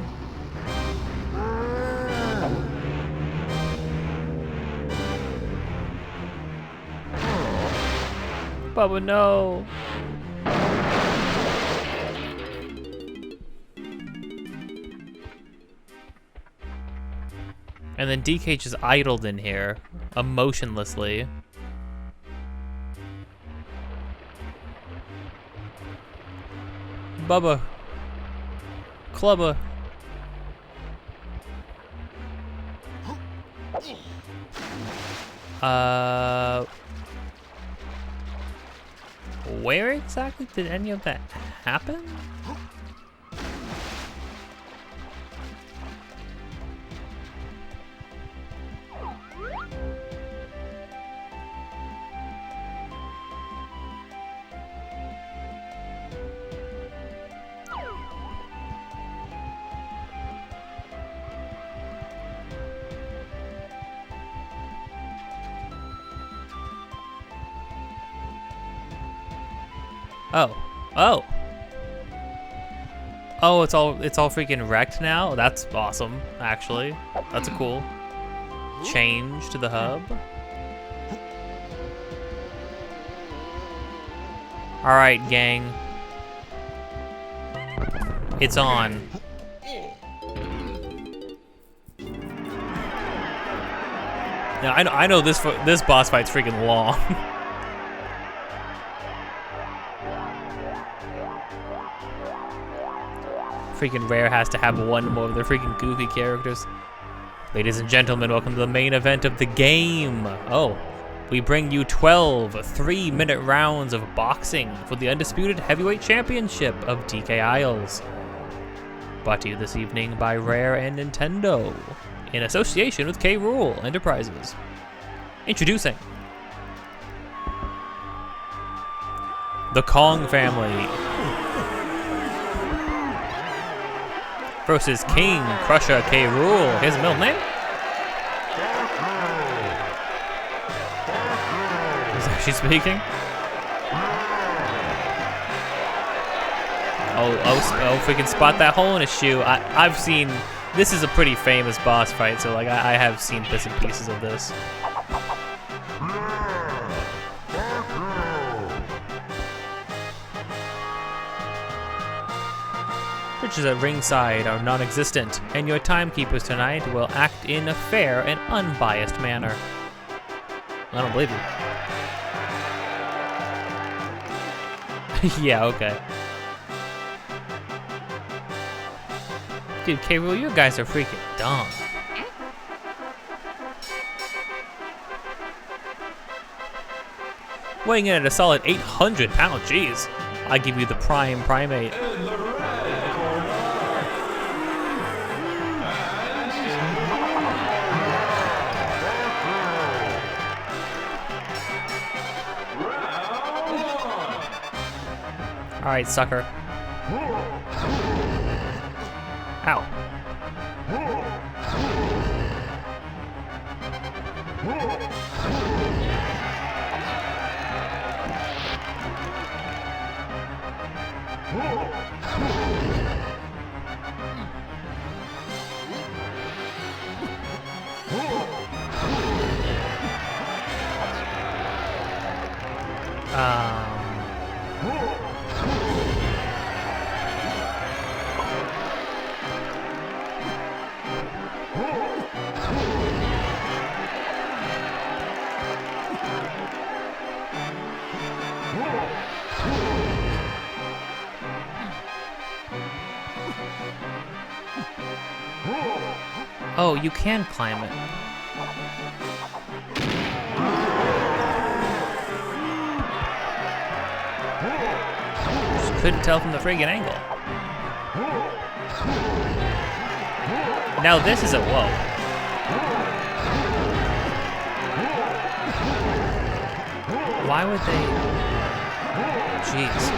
Bubba, no. And then DK just idled in here, emotionlessly. Bubba. Clubba. Where exactly did any of that happen? Oh. Oh, it's all freaking wrecked now? That's awesome, actually. That's a cool change to the hub. Alright, gang. It's on. Now, I know this boss fight's freaking long. Freaking Rare has to have one more of their freaking goofy characters. Ladies and gentlemen, welcome to the main event of the game. Oh, we bring you 12 3-minute rounds of boxing for the undisputed heavyweight championship of DK Isles. Brought to you this evening by Rare and Nintendo, in association with K. Rool Enterprises. Introducing the Kong family versus King Crusher K. Rool. His middle name? Is that she speaking? Oh, if we can spot that hole in his shoe. I've seen, this is a pretty famous boss fight, so like I have seen bits and pieces of this. Riches at ringside are non-existent, and your timekeepers tonight will act in a fair and unbiased manner. I don't believe you. Yeah, okay. Dude, K. Rool, you guys are freaking dumb. Weighing in at a solid 800 pounds, jeez. I give you the prime primate. All right, sucker. Ow. Oh, you can climb it. Just couldn't tell from the friggin' angle. Now this is a whoa. Why would they? Jeez.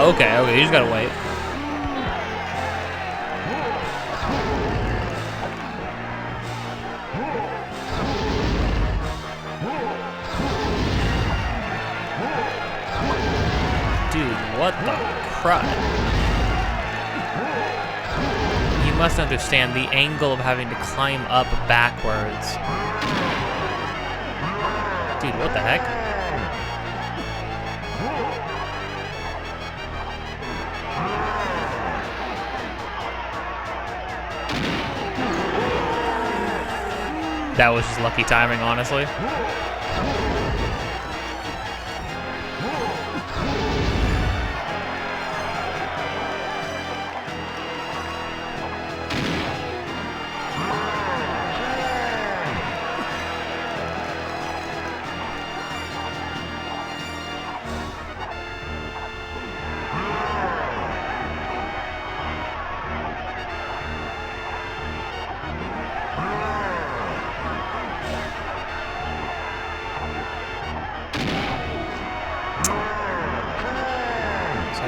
Oh, okay, okay, you just gotta wait. Dude, what the crud? You must understand the angle of having to climb up backwards. Dude, what the heck? That was just lucky timing, honestly.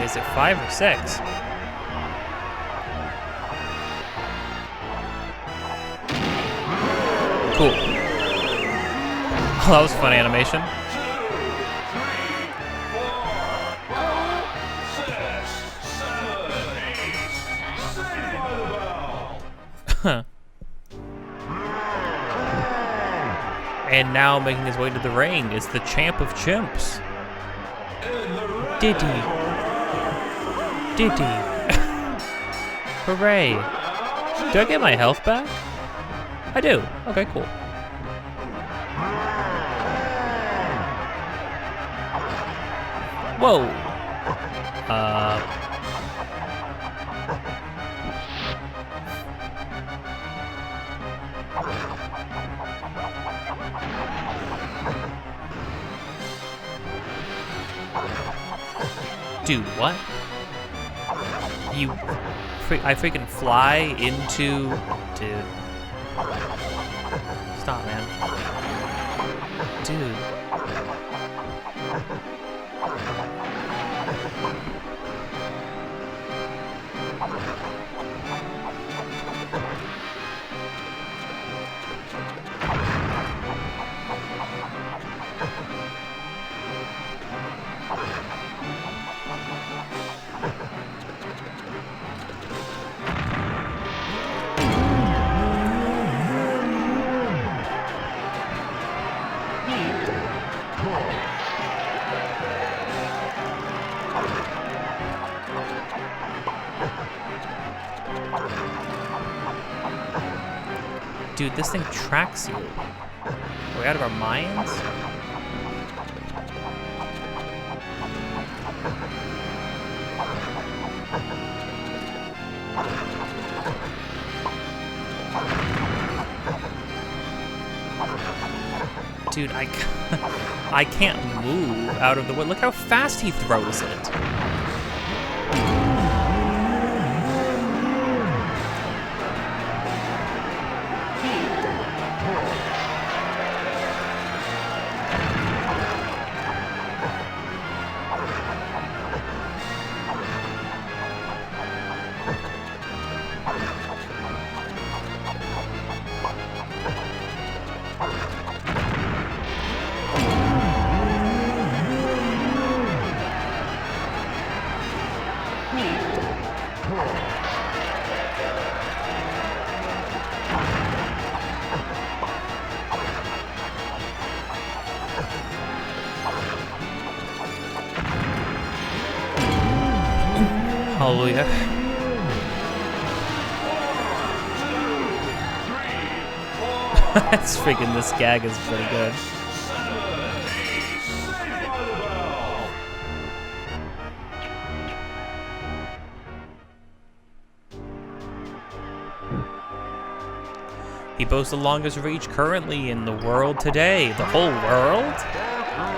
Is it 5 or 6? Cool. Oh, that was a fun animation. Huh. And now making his way to the ring is the champ of chimps, Diddy. Hooray. Do I get my health back? I do. Okay, cool. Whoa. Dude, what? I freaking fly into... Dude. Stop, man. Dude. Dude, this thing tracks you. Are we out of our minds? Dude, I can't move out of the way. Look how fast he throws it. Hallelujah. That's freaking, this gag is pretty good. He boasts the longest reach currently in the world today. The whole world?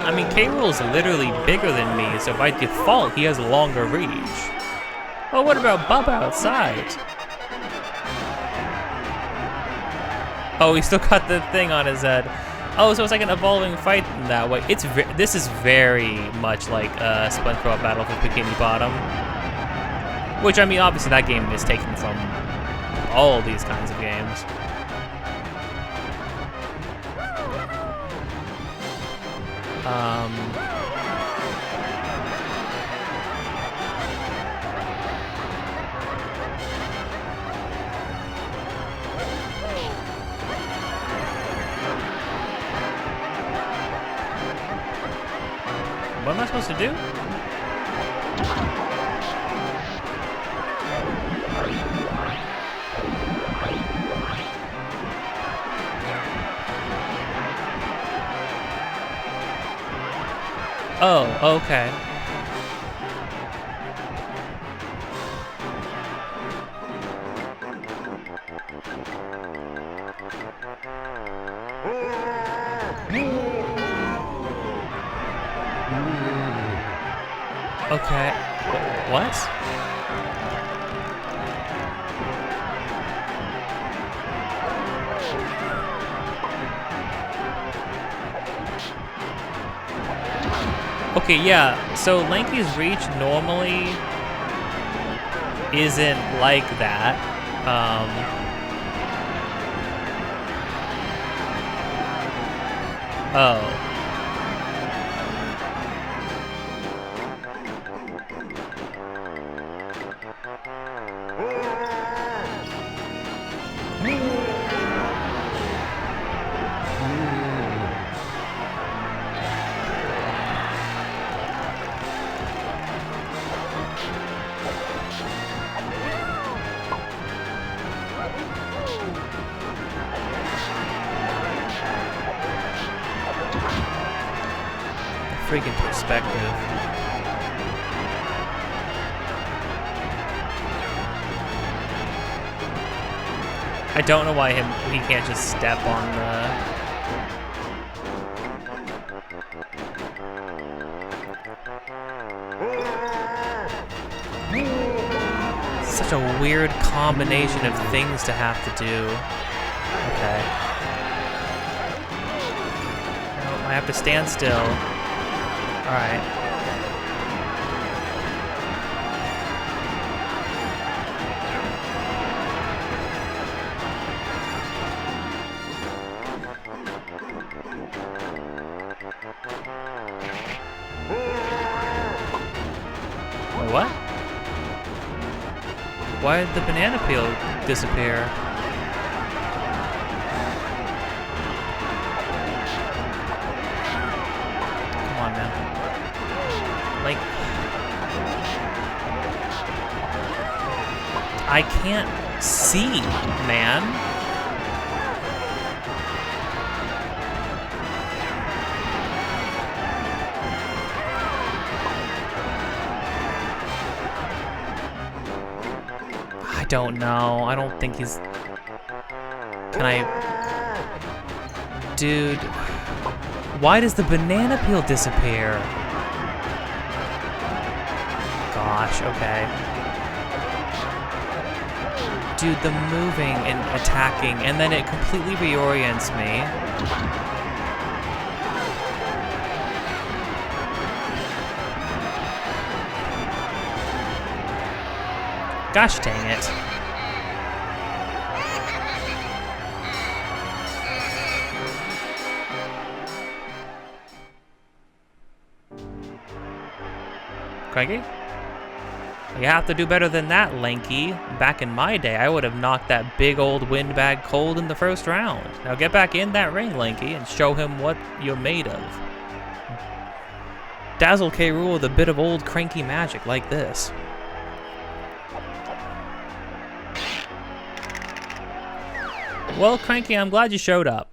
I mean, K. Rool's literally bigger than me, so by default, he has longer reach. Oh, what about Bubba outside? Oh, he still got the thing on his head. Oh, so it's like an evolving fight in that way. This is very much like SpongeBob Battle for Bikini Bottom. Which, I mean, obviously that game is taken from all these kinds of games. What am I supposed to do? Oh, okay. Okay. What? Okay, yeah. So Lanky's reach normally isn't like that. Oh. Freaking perspective. I don't know why he can't just step on the... Such a weird combination of things to have to do. Okay. I have to stand still. Alright. Wait, what? Why did the banana peel disappear? Come on, man. Like, I can't see, man. I don't know. I don't think he's... Can I... Dude... Why does the banana peel disappear? Gosh, okay. Dude, the moving and attacking, and then it completely reorients me. Gosh dang it. Cranky? You have to do better than that, Lanky. Back in my day, I would have knocked that big old windbag cold in the first round. Now get back in that ring, Lanky, and show him what you're made of. Dazzle K. Rool with a bit of old cranky magic like this. Well, Cranky, I'm glad you showed up.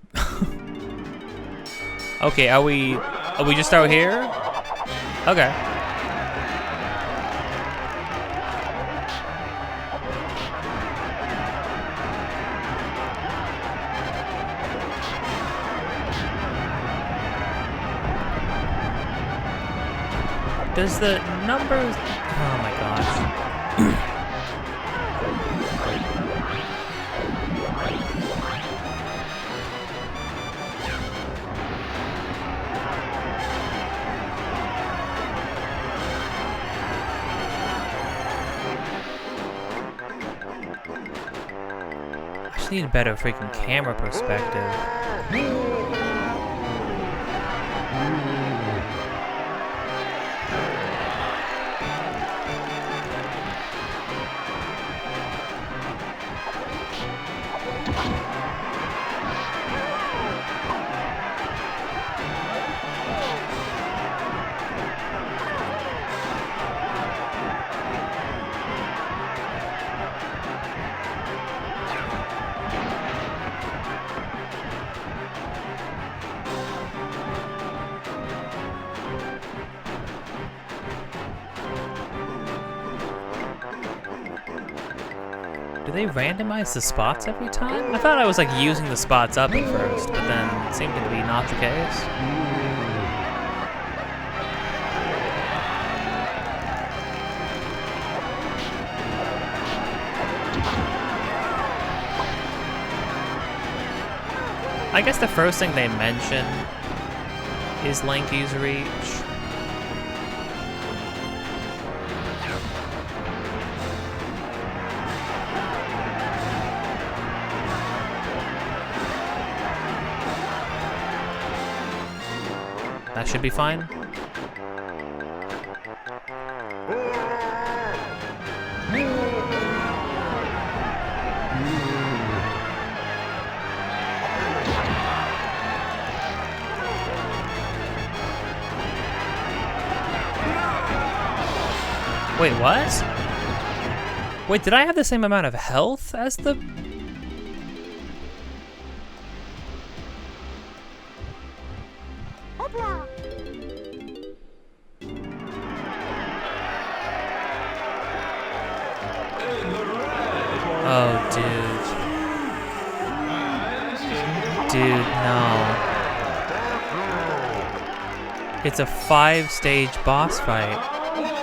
Okay, are we just out here? Okay. Does the numbers... Oh my gosh. just need a better freaking camera perspective. Do they randomize the spots every time? I thought I was like using the spots up at first, but then it seemed to be not the case. I guess the first thing they mention is Lanky's reach. That should be fine. Wait, what? Wait, did I have the same amount of health as the... Oh, dude. Dude, no. It's a 5-stage boss fight,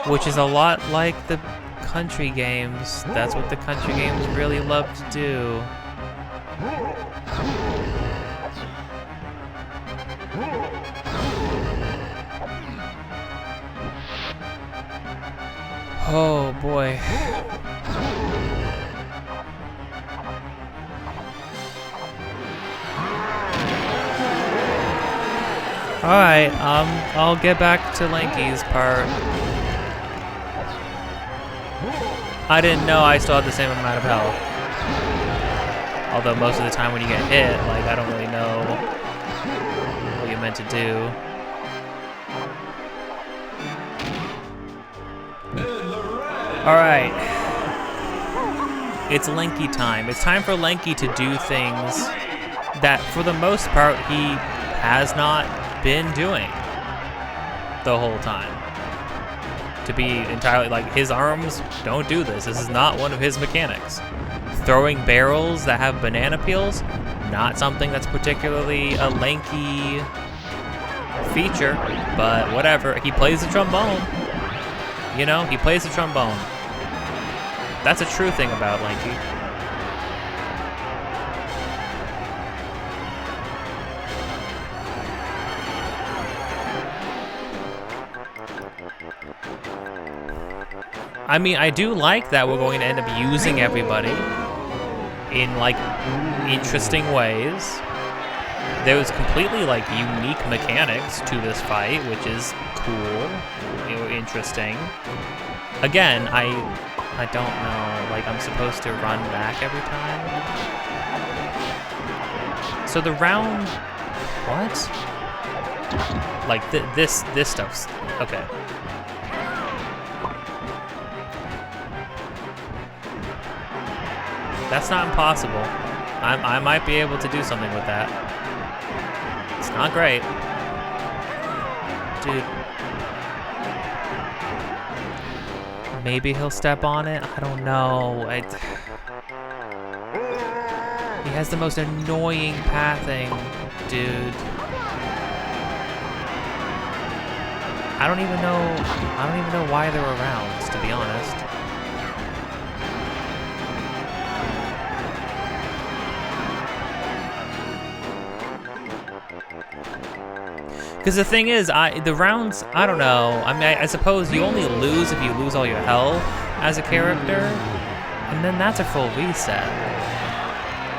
which is a lot like the country games. That's what the country games really love to do. Oh, boy. Alright, I'll get back to Lanky's part. I didn't know I still had the same amount of health. Although most of the time when you get hit, like, I don't really know what you're meant to do. Alright. It's Lanky time. It's time for Lanky to do things that, for the most part, he has not been doing the whole time. To be entirely, like, his arms don't do this. This is not one of his mechanics. Throwing barrels that have banana peels, not something that's particularly a Lanky feature, but whatever. He plays the trombone. You know, he plays the trombone. That's a true thing about Lanky. I mean, I do like that we're going to end up using everybody in, like, interesting ways. There's completely, like, unique mechanics to this fight, which is cool, you know, interesting. Again, I don't know, like, I'm supposed to run back every time? So the round, what? Like, this stuff's, okay. That's not impossible. I might be able to do something with that. It's not great. Dude. Maybe he'll step on it? I don't know. He has the most annoying pathing, dude. I don't even know why they're around, to be honest. Because the thing is, the rounds, I don't know. I mean, I suppose you only lose if you lose all your health as a character, and then that's a full reset.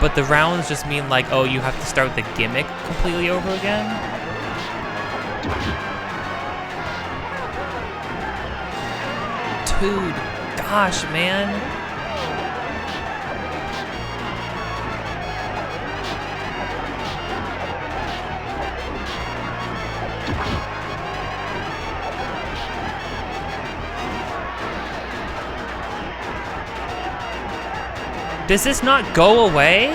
But the rounds just mean like, oh, you have to start the gimmick completely over again? Dude, gosh, man. Does this not go away?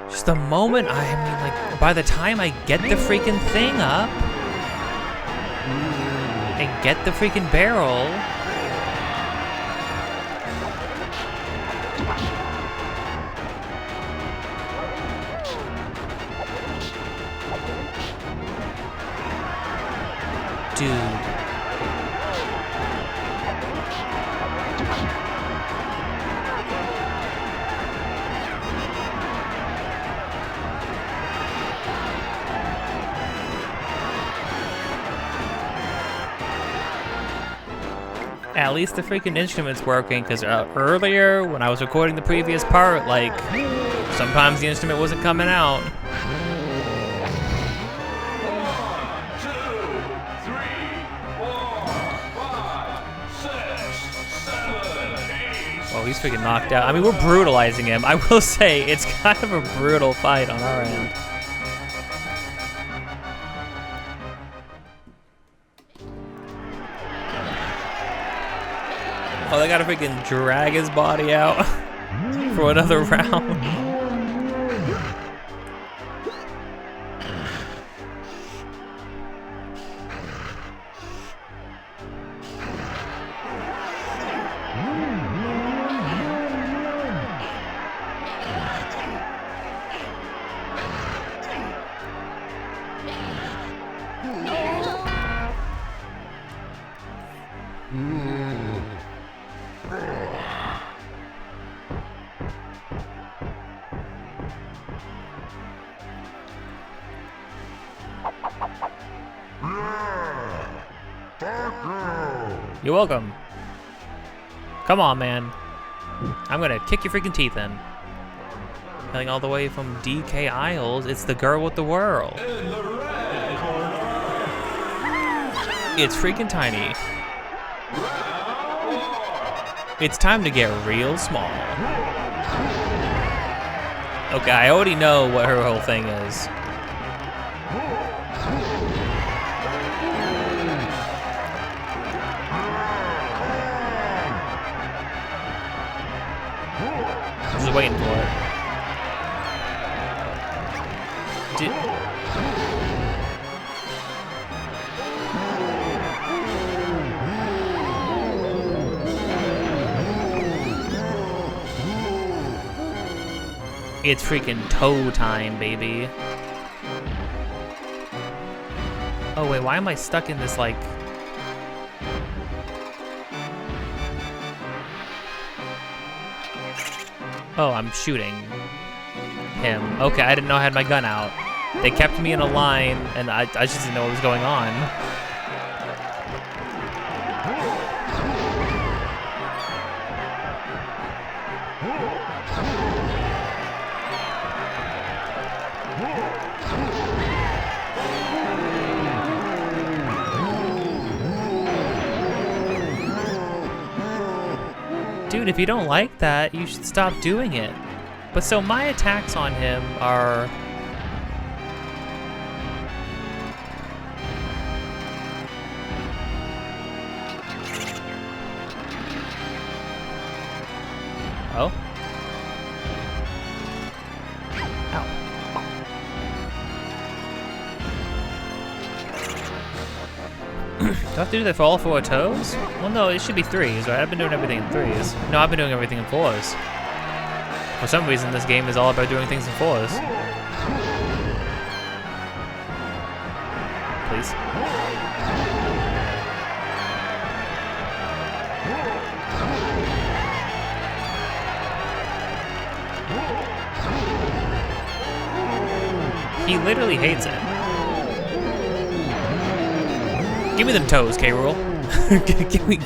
Just the moment, I mean, like, by the time I get the freaking thing up and get the freaking barrel, dude. At least the freaking instrument's working, because earlier, when I was recording the previous part, like, sometimes the instrument wasn't coming out. 1, 2, 3, 4, 5, 6, 7, 8. Oh, he's freaking knocked out. I mean, we're brutalizing him. I will say, it's kind of a brutal fight on our end. Oh, they gotta freaking drag his body out for another round. You're welcome. Come on, man. I'm gonna kick your freaking teeth in. Hailing all the way from DK Isles, it's the girl with the whirl. It's freaking tiny. It's time to get real small. Okay, I already know what her whole thing is. Just waiting for it. It's freaking toe time, baby. Oh wait, why am I stuck in this like... Oh, I'm shooting him. Okay, I didn't know I had my gun out. They kept me in a line, and I just didn't know what was going on. Dude, if you don't like that, you should stop doing it. But so my attacks on him are... Oh? Ow. Do I have to do that for all 4 toes? Well, no, it should be 3s, right? I've been doing everything in 3s. No, I've been doing everything in 4s. For some reason, this game is all about doing things in 4s. Please. He literally hates it. Give me them toes, K-Rool.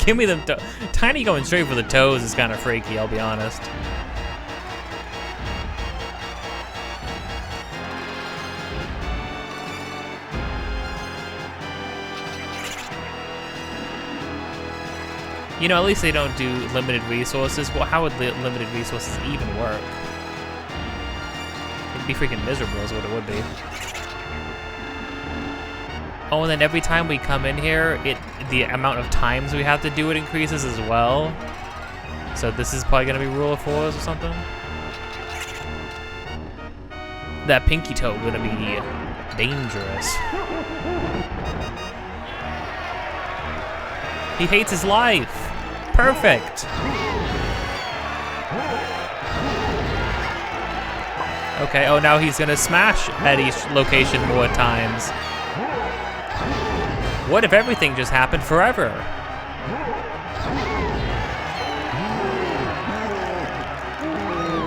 give me them toes. Tiny going straight for the toes is kind of freaky, I'll be honest. You know, at least they don't do limited resources. Well, how would limited resources even work? It'd be freaking miserable is what it would be. Oh, and then every time we come in here, the amount of times we have to do it increases as well. So this is probably gonna be rule of 4s or something. That pinky toe gonna be dangerous. He hates his life. Perfect. Okay, oh, now he's gonna smash at each location more times. What if everything just happened forever?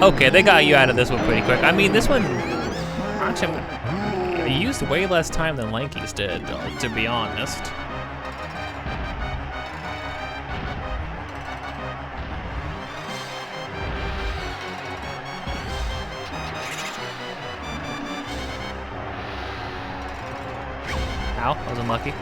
Okay, they got you out of this one pretty quick. I mean, this one, actually, I used way less time than Lanky's did, to be honest. Ow, I was unlucky.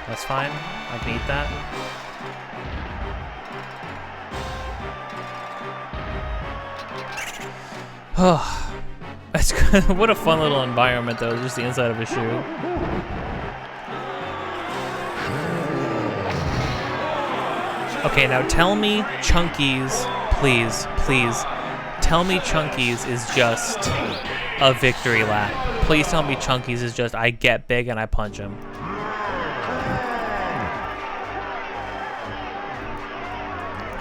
That's fine, I can eat that. Oh, that's good. What a fun little environment, though. Just the inside of a shoe. Okay, now tell me Chunky's, please, please. Tell me Chunky's is just a victory lap. Please tell me Chunky's is just I get big and I punch him.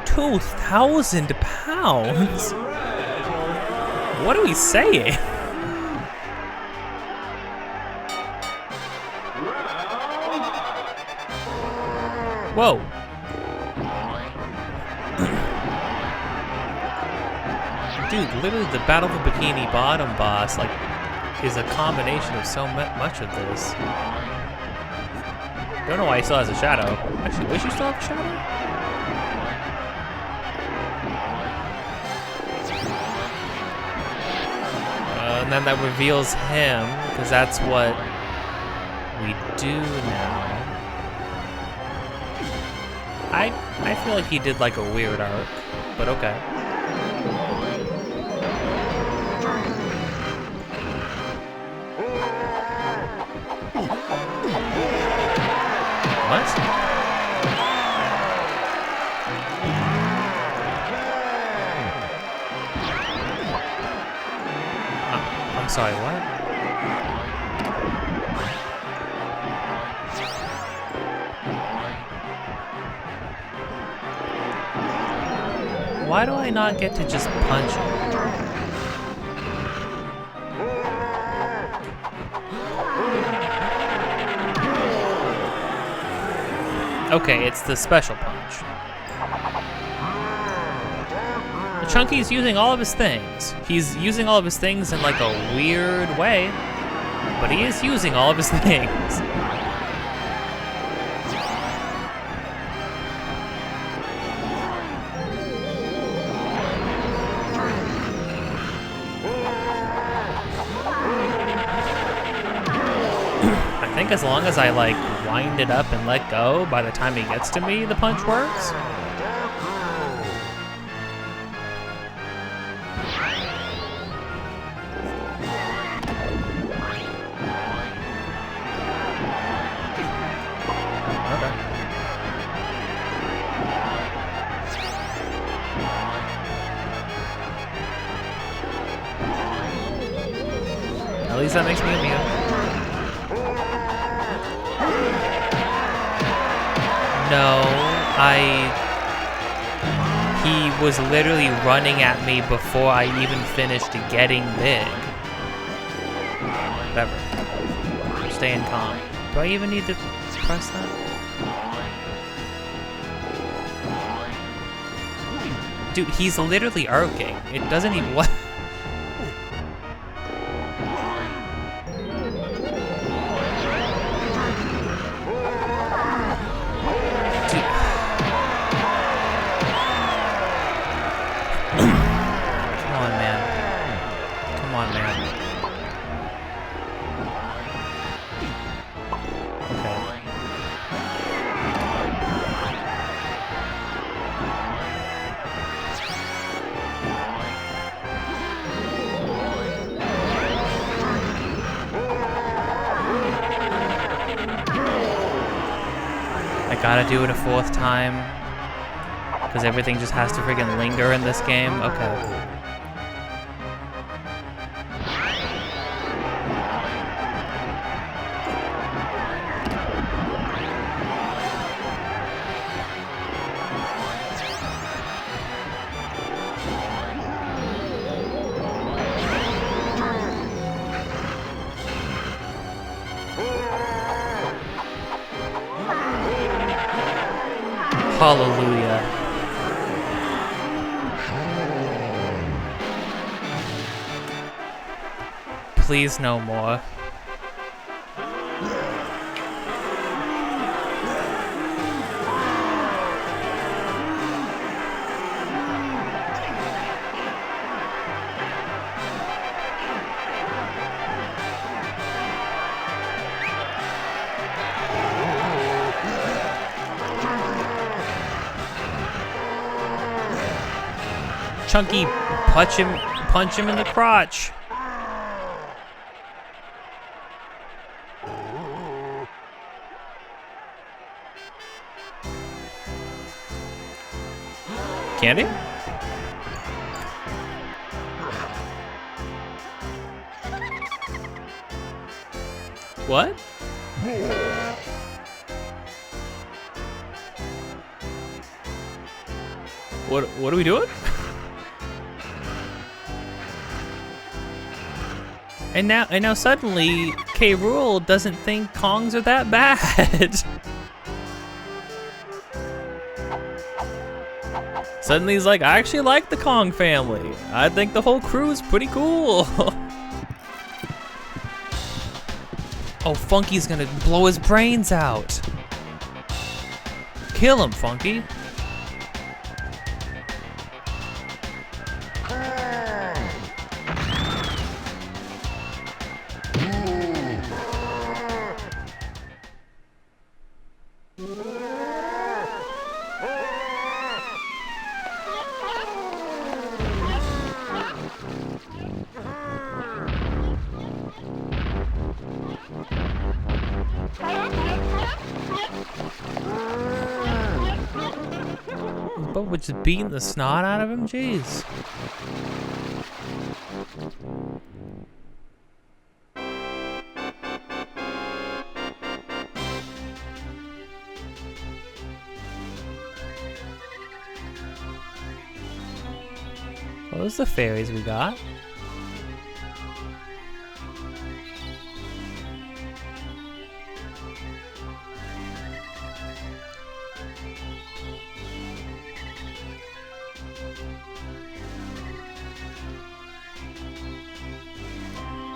£2,000? What are we saying? Whoa. Dude, literally the Battle of the Bikini Bottom boss, like, is a combination of so much of this. Don't know why he still has a shadow. Actually, wish you still have a shadow? And then that reveals him, because that's what we do now. I feel like he did like a weird arc, but okay. What? I'm sorry, what? Why do I not get to just punch him? Okay, it's the special punch. Chunky's using all of his things. He's using all of his things in like a weird way, but he is using all of his things. I think as long as I like wind it up and let go, by the time he gets to me, the punch works. At least that makes me immune. No, was literally running at me before I even finished getting big. Whatever. I'm staying calm. Do I even need to press that? Dude, he's literally arcing. It doesn't even what? Gotta do it a 4th time because everything just has to friggin' linger in this game. Okay. Hallelujah. Please no more. Chunky, punch him in the crotch. Candy? What? What are we doing? And now suddenly, K. Rool doesn't think Kongs are that bad. Suddenly he's like, I actually like the Kong family. I think the whole crew is pretty cool. Oh, Funky's gonna blow his brains out. Kill him, Funky. But we're just beating the snot out of him? Jeez. Well, those are the fairies we got.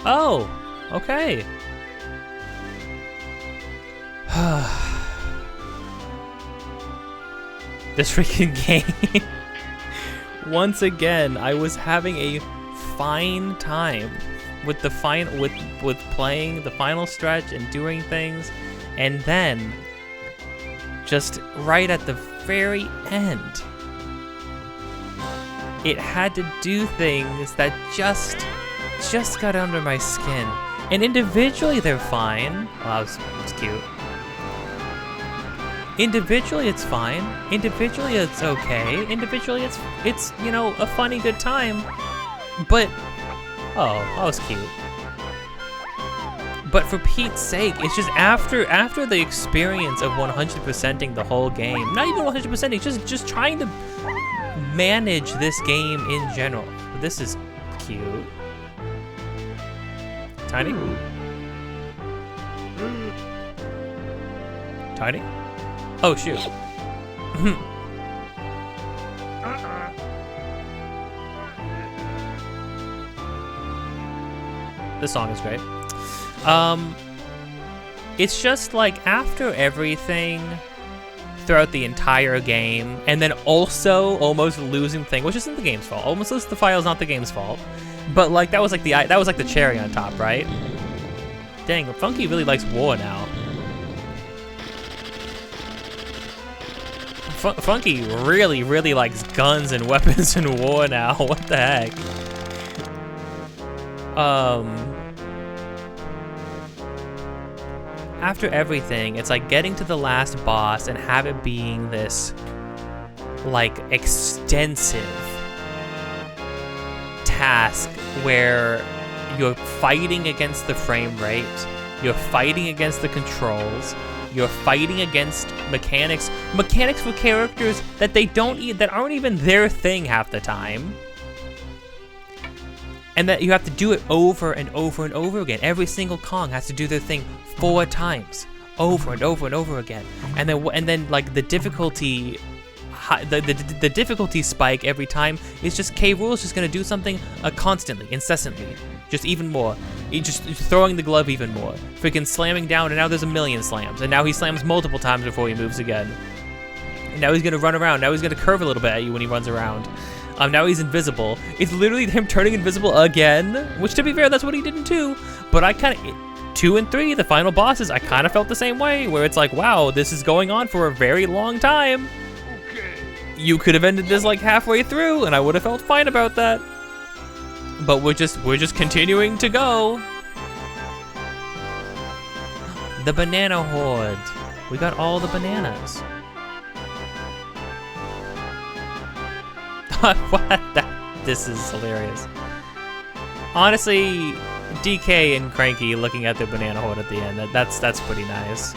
Oh, okay. This freaking game. Once again, I was having a fine time with the with playing the final stretch and doing things, and then just right at the very end, it had to do things that just got under my skin. And individually they're fine. Well, that was cute. Individually it's fine. Individually it's okay. Individually it's you know, a funny good time. But oh, that was cute. But for Pete's sake, it's just after the experience of 100%ing the whole game, not even 100%ing, just trying to manage this game in general. This is cute. Tiny? Tiny? Oh, shoot. This song is great. It's just like after everything throughout the entire game, and then also almost losing thing, which isn't the game's fault. Almost losing the file is not the game's fault, but like that was like the cherry on top, right? Dang, Funky really likes war now. Funky really likes guns and weapons in war now. What the heck? After everything, it's like getting to the last boss and have it being this like extensive task where you're fighting against the frame rate, you're fighting against the controls, you're fighting against mechanics for characters that that aren't even their thing half the time. And that you have to do it over and over and over again. Every single Kong has to do their thing 4 times, over and over and over again. And then like the difficulty, the difficulty spike every time is just K. Rool's just gonna do something constantly, incessantly, just even more. He's just throwing the glove even more, freaking slamming down, and now there's a million slams. And now he slams multiple times before he moves again. And now he's gonna run around. Now he's gonna curve a little bit at you when he runs around. Now he's invisible. It's literally him turning invisible again, which to be fair, that's what he did in 2. But I kind of, 2 and 3, the final bosses, I kind of felt the same way, where it's like, wow, this is going on for a very long time. You could have ended this like halfway through, and I would have felt fine about that. But we're just continuing to go. The banana horde. We got all the bananas. What? This is hilarious. Honestly, DK and Cranky looking at the banana horde at the end, that's pretty nice.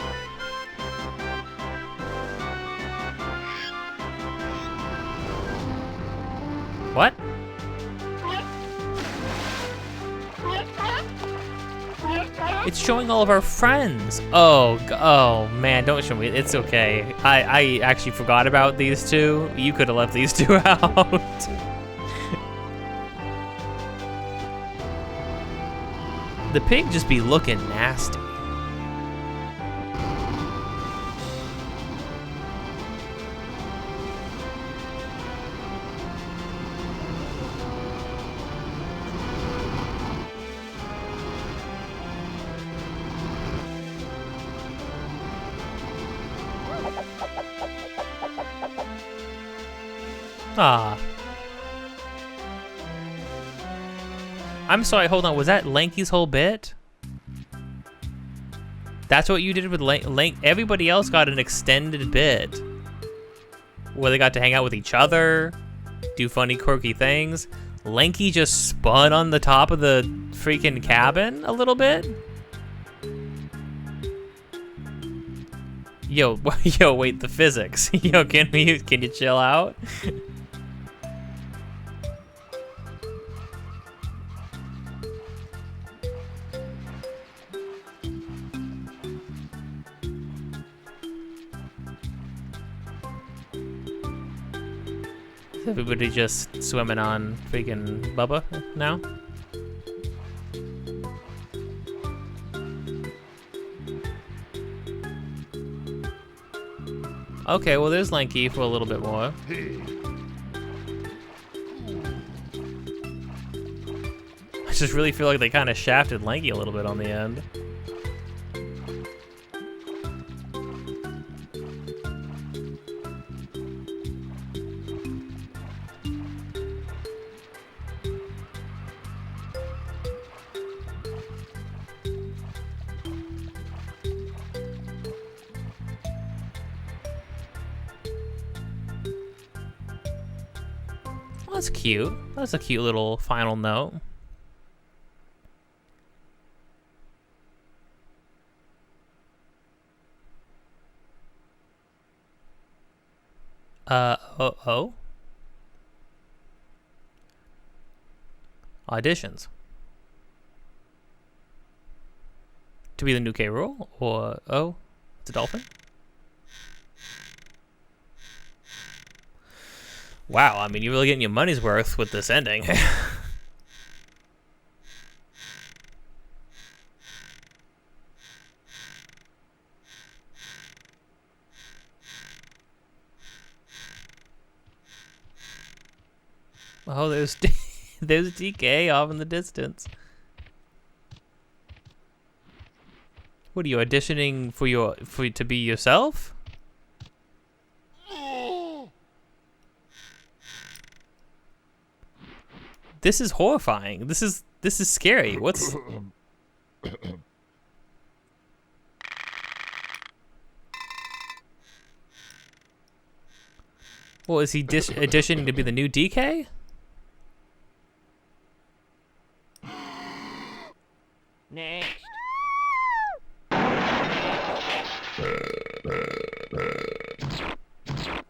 What? It's showing all of our friends. Oh man, don't show me. It's okay. I actually forgot about these two. You could have left these two out. The pig just be looking nasty. Ah. I'm sorry, hold on. Was that Lanky's whole bit? That's what you did with Lanky? Everybody else got an extended bit. Where they got to hang out with each other, do funny, quirky things. Lanky just spun on the top of the freaking cabin a little bit. Yo, wait, the physics. Yo, can you chill out? Everybody just swimming on freaking Bubba now? Okay, well there's Lanky for a little bit more. I just really feel like they kind of shafted Lanky a little bit on the end. That's cute. That's a cute little final note. Oh? auditions. To be the new K. Rool? Or, oh, it's a dolphin? Wow, I mean, you're really getting your money's worth with this ending. Oh, there's DK off in the distance. What are you auditioning for to be yourself? This is horrifying. This is scary. What's Well, is he auditioning to be the new DK? Next.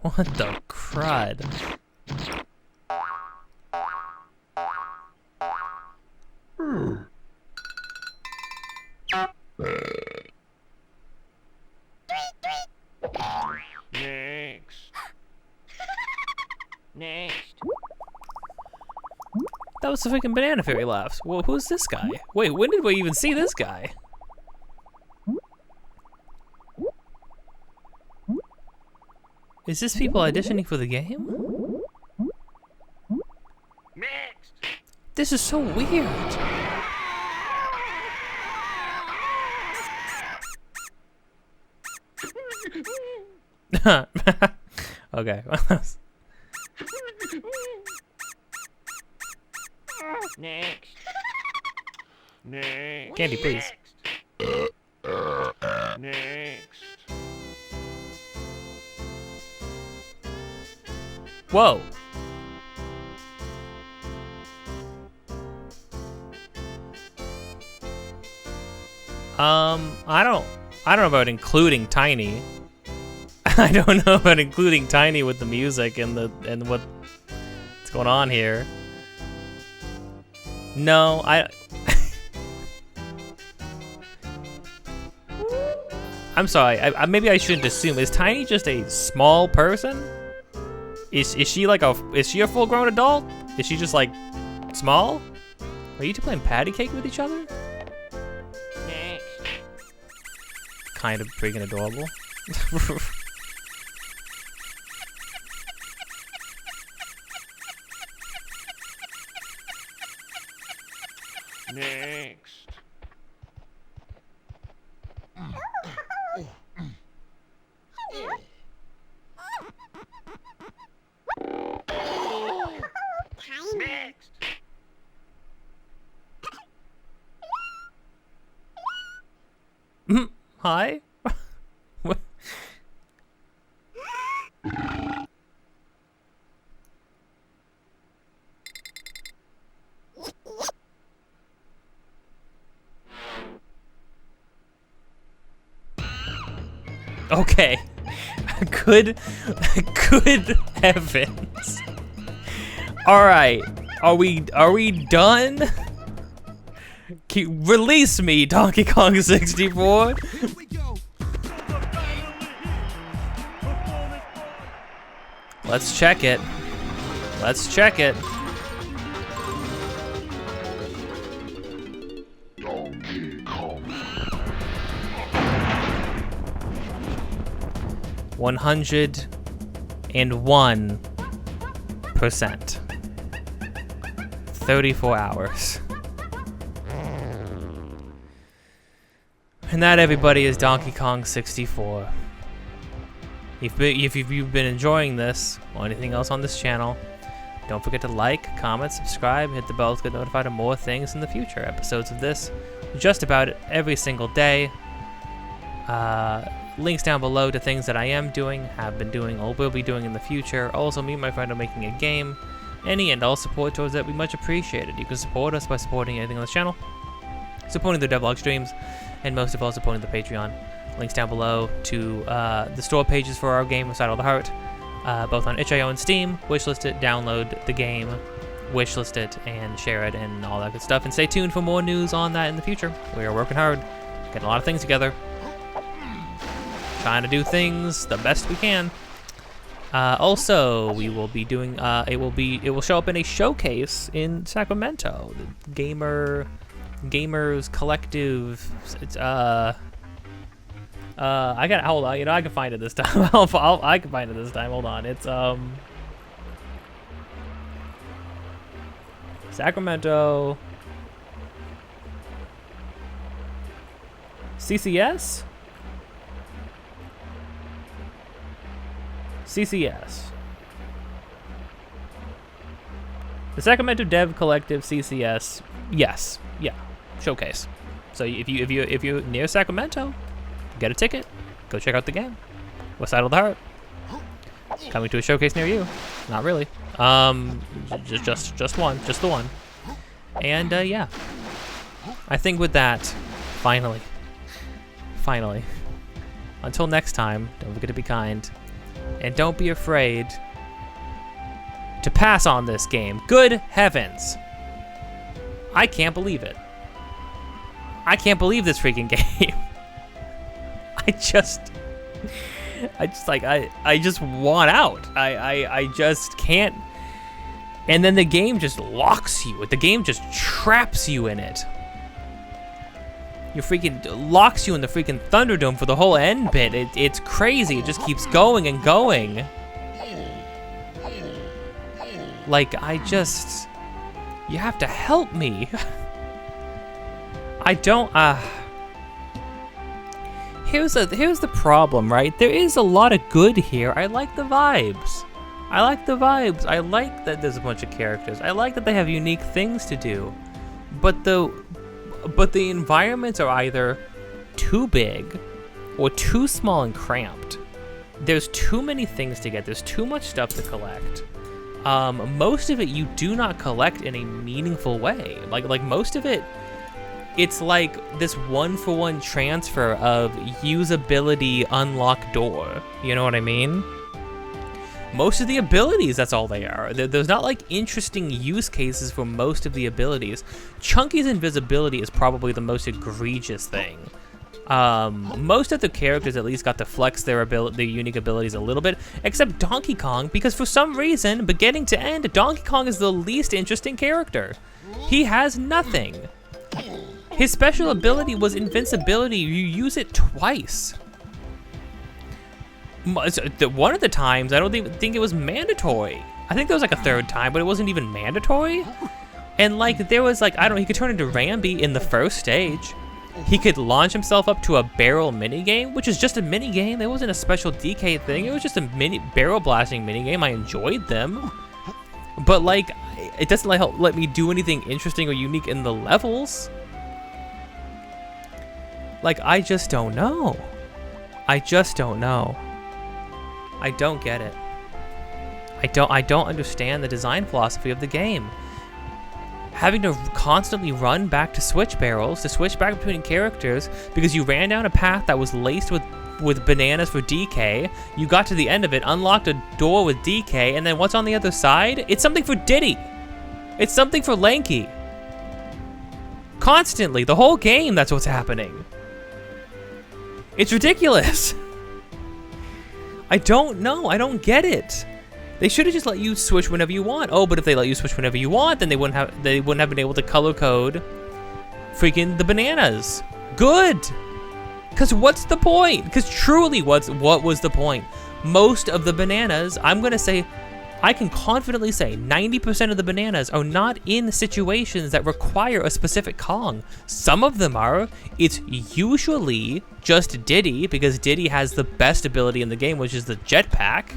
What the crud? Next. Next. That was the freaking banana fairy laughs. Well, who's this guy? Wait, when did we even see this guy? Is this people auditioning for the game? Next. This is so weird. Okay. Next. Next. Candy, please. Next. Whoa. I don't know about including Tiny. I don't know about including Tiny with the music and what's going on here. No, I'm sorry. Maybe I shouldn't assume. Is Tiny just a small person? Is she like is she a full-grown adult? Is she just like small? Are you two playing patty cake with each other? Next. Kind of freaking adorable. Next. Next. Hi? What? Okay. Good heavens. All right. Are we done? Release me, Donkey Kong 64. Here we go. Let's check it. Let's check it. Donkey Kong. 101%. 34 hours. And that, everybody, is Donkey Kong 64. If you've been enjoying this or anything else on this channel, don't forget to like, comment, subscribe, hit the bell to get notified of more things in the future. Episodes of this just about every single day. Links down below to things that I am doing, have been doing, or will be doing in the future. Also, me and my friend are making a game. Any and all support towards that would be much appreciated. You can support us by supporting anything on this channel, supporting the devlog streams, and most of all, supporting the Patreon. Links down below to the store pages for our game, Recital of the Heart, both on itch.io and Steam. Wishlist it, download the game, wishlist it and share it and all that good stuff. And stay tuned for more news on that in the future. We are working hard, getting a lot of things together, trying to do things the best we can. Also, we will be doing. It will show up in a showcase in Sacramento. The Gamers Collective. It's I got. Hold on. I can find it this time. I can find it this time. Hold on. It's Sacramento. CCS? CCS. The Sacramento Dev Collective CCS. Yes. Yeah. Showcase. So if you're near Sacramento, get a ticket. Go check out the game. West Side of the Heart. Coming to a showcase near you. Not really. Just one. Just the one. And yeah. I think with that, finally. Until next time, don't forget to be kind. And don't be afraid to pass on this game. Good heavens. I can't believe it. I can't believe this freaking game. I just want out. I just can't. And then the game just locks you. The game just traps you in it. You freaking locks you in the freaking Thunderdome for the whole end bit. It's crazy. It just keeps going and going. Like, you have to help me. I don't, here's the problem, right? There is a lot of good here. I like the vibes. I like that there's a bunch of characters. I like that they have unique things to do. But the environments are either too big or too small and cramped. There's too many things to get. There's too much stuff to collect. Most of it you do not collect in a meaningful way. Like most of it, it's like this one-for-one transfer of usability unlock door. You know what I mean? Most of the abilities, that's all they are. There's not like interesting use cases for most of the abilities. Chunky's invisibility is probably the most egregious thing. Most of the characters at least got to flex their unique abilities a little bit, except Donkey Kong, because for some reason, beginning to end, Donkey Kong is the least interesting character. He has nothing. His special ability was invincibility. You use it twice. One of the times, I don't even think it was mandatory. I think there was like a third time, but it wasn't even mandatory. And like, there was like, I don't know, he could turn into Rambi in the first stage. He could launch himself up to a barrel minigame, which is just a minigame. It wasn't a special DK thing. It was just a barrel blasting minigame. I enjoyed them. But like, it doesn't like let me do anything interesting or unique in the levels. Like, I just don't know. I don't get it. I don't understand the design philosophy of the game. Having to constantly run back to switch barrels, to switch back between characters, because you ran down a path that was laced with bananas for DK, you got to the end of it, unlocked a door with DK, and then what's on the other side? It's something for Diddy. It's something for Lanky. Constantly, the whole game, that's what's happening. It's ridiculous. I don't know. I don't get it. They should have just let you switch whenever you want. Oh, but if they let you switch whenever you want, then they wouldn't have been able to color code freaking the bananas. Good. Cause what's the point? Cause truly, what was the point? Most of the bananas, I'm gonna say, I can confidently say 90% of the bananas are not in situations that require a specific Kong. Some of them are. It's usually just Diddy, because Diddy has the best ability in the game, which is the jetpack.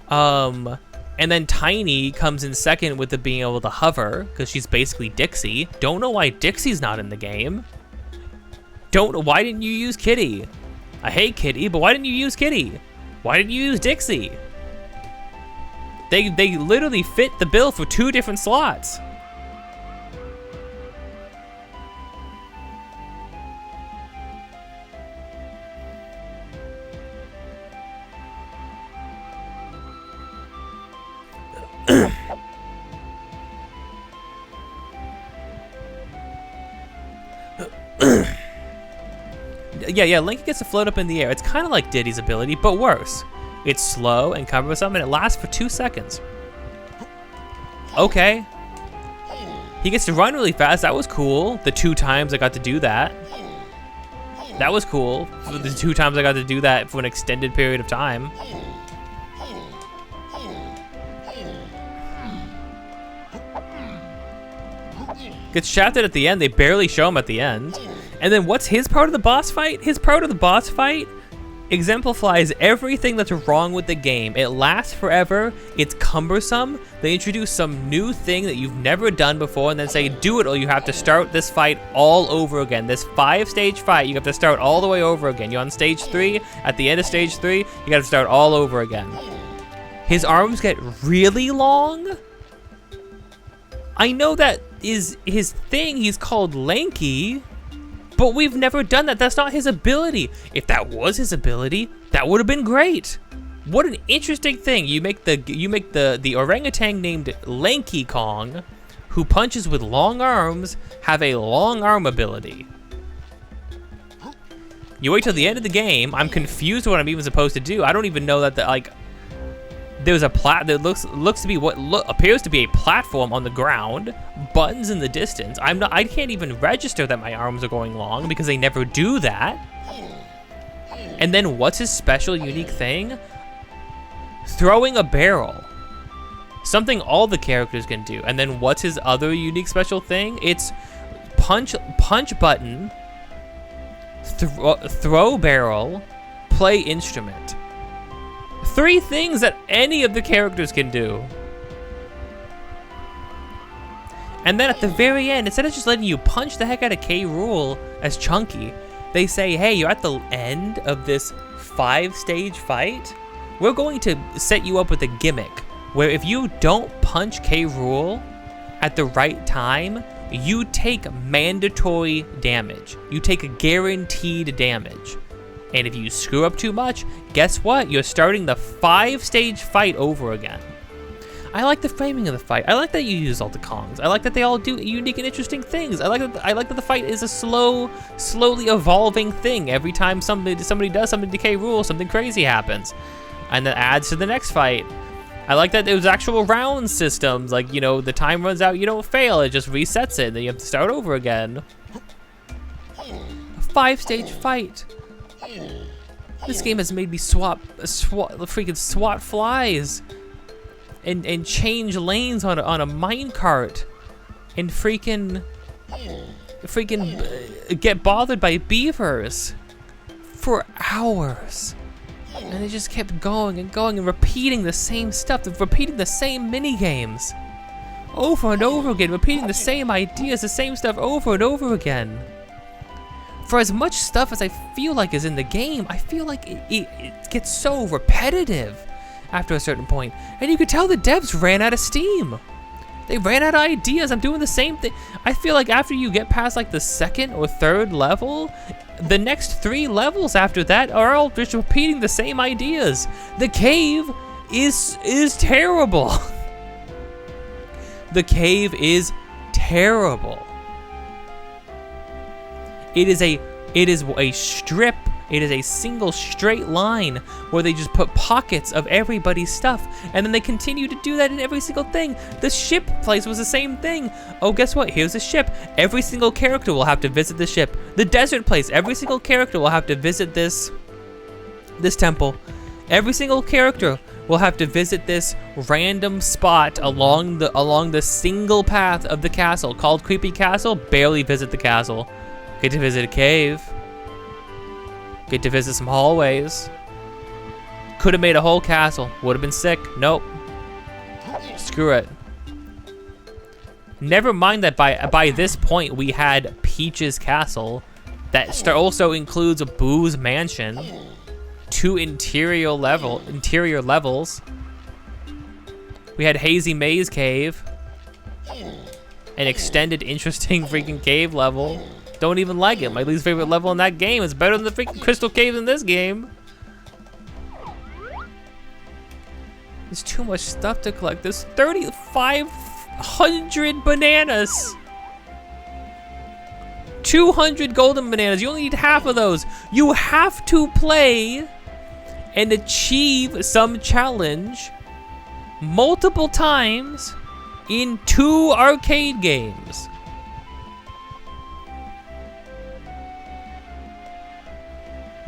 And then Tiny comes in second with the being able to hover, because she's basically Dixie. Don't know why Dixie's not in the game. Why didn't you use Kitty? I hate Kitty, but why didn't you use Kitty? Why didn't you use Dixie? They literally fit the bill for 2 different slots. Yeah, Link gets to float up in the air. It's kind of like Diddy's ability, but worse. It's slow and cumbersome, and it lasts for 2 seconds. Okay. He gets to run really fast. That was cool. The 2 times I got to do that. That was cool. For the 2 times I got to do that for an extended period of time. Gets shafted at the end. They barely show him at the end. And then what's his part of the boss fight? His part of the boss fight exemplifies everything that's wrong with the game. It lasts forever. It's cumbersome. They introduce some new thing that you've never done before and then say, do it or you have to start this fight all over again. This 5-stage fight, you have to start all the way over again. You're on stage 3. At the end of stage 3, you got to start all over again. His arms get really long. I know that is his thing. He's called Lanky. But we've never done that. That's not his ability. If that was his ability, that would have been great. What an interesting thing. You make the orangutan named Lanky Kong, who punches with long arms, have a long arm ability. You wait till the end of the game. I'm confused what I'm even supposed to do. I don't even know that there's a that looks to be what appears to be a platform on the ground, buttons in the distance. I can't even register that my arms are going long because they never do that. And then what's his special unique thing? Throwing a barrel. Something all the characters can do. And then what's his other unique special thing? It's punch button, throw barrel, play instrument. 3 things that any of the characters can do. And then at the very end, instead of just letting you punch the heck out of K. Rool as Chunky, they say, hey, you're at the end of this 5-stage fight. We're going to set you up with a gimmick where if you don't punch K. Rool at the right time, you take mandatory damage. You take guaranteed damage. And if you screw up too much, guess what? You're starting the 5-stage fight over again. I like the framing of the fight. I like that you use all the Kongs. I like that they all do unique and interesting things. I like that the fight is a slowly evolving thing. Every time somebody does something to K. Rool, something crazy happens. And that adds to the next fight. I like that there's actual round systems. Like, you know, the time runs out, you don't fail. It just resets it, and then you have to start over again. A 5-stage fight. This game has made me freaking swat flies and change lanes on a minecart and freaking get bothered by beavers for hours. And they just kept going and going and repeating the same stuff, repeating the same mini games over and over again, repeating the same ideas, the same stuff over and over again. For as much stuff as I feel like is in the game, I feel like it gets so repetitive after a certain point. And you could tell the devs ran out of steam. They ran out of ideas. I'm doing the same thing. I feel like after you get past like the 2nd or 3rd level, the next 3 levels after that are all just repeating the same ideas. The cave is terrible. The cave is terrible. It is a strip. It is a single straight line where they just put pockets of everybody's stuff, and then they continue to do that in every single thing. The ship place was the same thing. Oh, guess what? Here's a ship. Every single character will have to visit the ship. The desert place. Every single character will have to visit this temple. Every single character will have to visit this random spot along the single path of the castle called Creepy Castle. Barely visit the castle. Get to visit a cave. Get to visit some hallways. Could have made a whole castle. Would have been sick. Nope. Screw it. Never mind that by this point we had Peach's Castle. That also includes a Boo's Mansion. 2 interior levels. We had Hazy Maze Cave. An extended interesting freaking cave level. Don't even like it. My least favorite level in that game is better than the freaking Crystal Cave in this game. There's too much stuff to collect. There's 3,500 bananas. 200 golden bananas. You only need half of those. You have to play and achieve some challenge multiple times in 2 arcade games.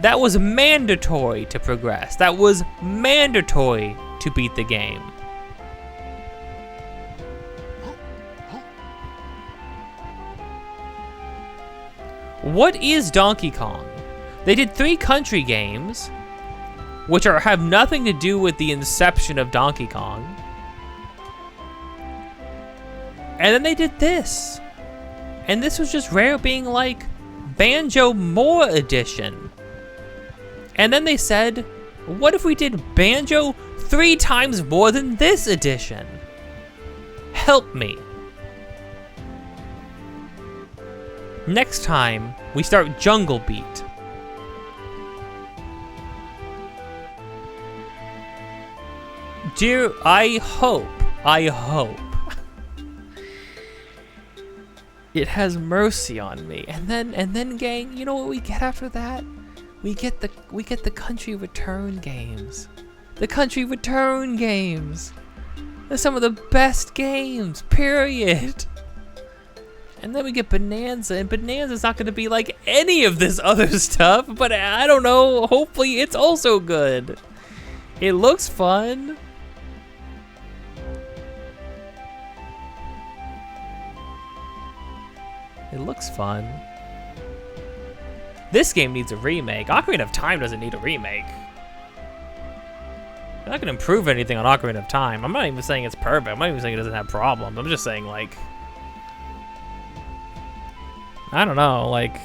That was mandatory to progress. That was mandatory to beat the game. What is Donkey Kong? They did 3 country games, which have nothing to do with the inception of Donkey Kong. And then they did this. And this was just Rare being like, Banjo More Edition. And then they said, what if we did Banjo 3 times more than this edition? Help me. Next time, we start Jungle Beat. Dear, I hope it has mercy on me. And then gang, you know what we get after that? We get the country return games. The country return games. They're some of the best games, period. And then we get Bonanza, and Bonanza's not gonna be like any of this other stuff, but I don't know, hopefully it's also good. It looks fun. It looks fun. This game needs a remake. Ocarina of Time doesn't need a remake. I'm not gonna improve anything on Ocarina of Time. I'm not even saying it's perfect. I'm not even saying it doesn't have problems. I'm just saying like, I don't know, like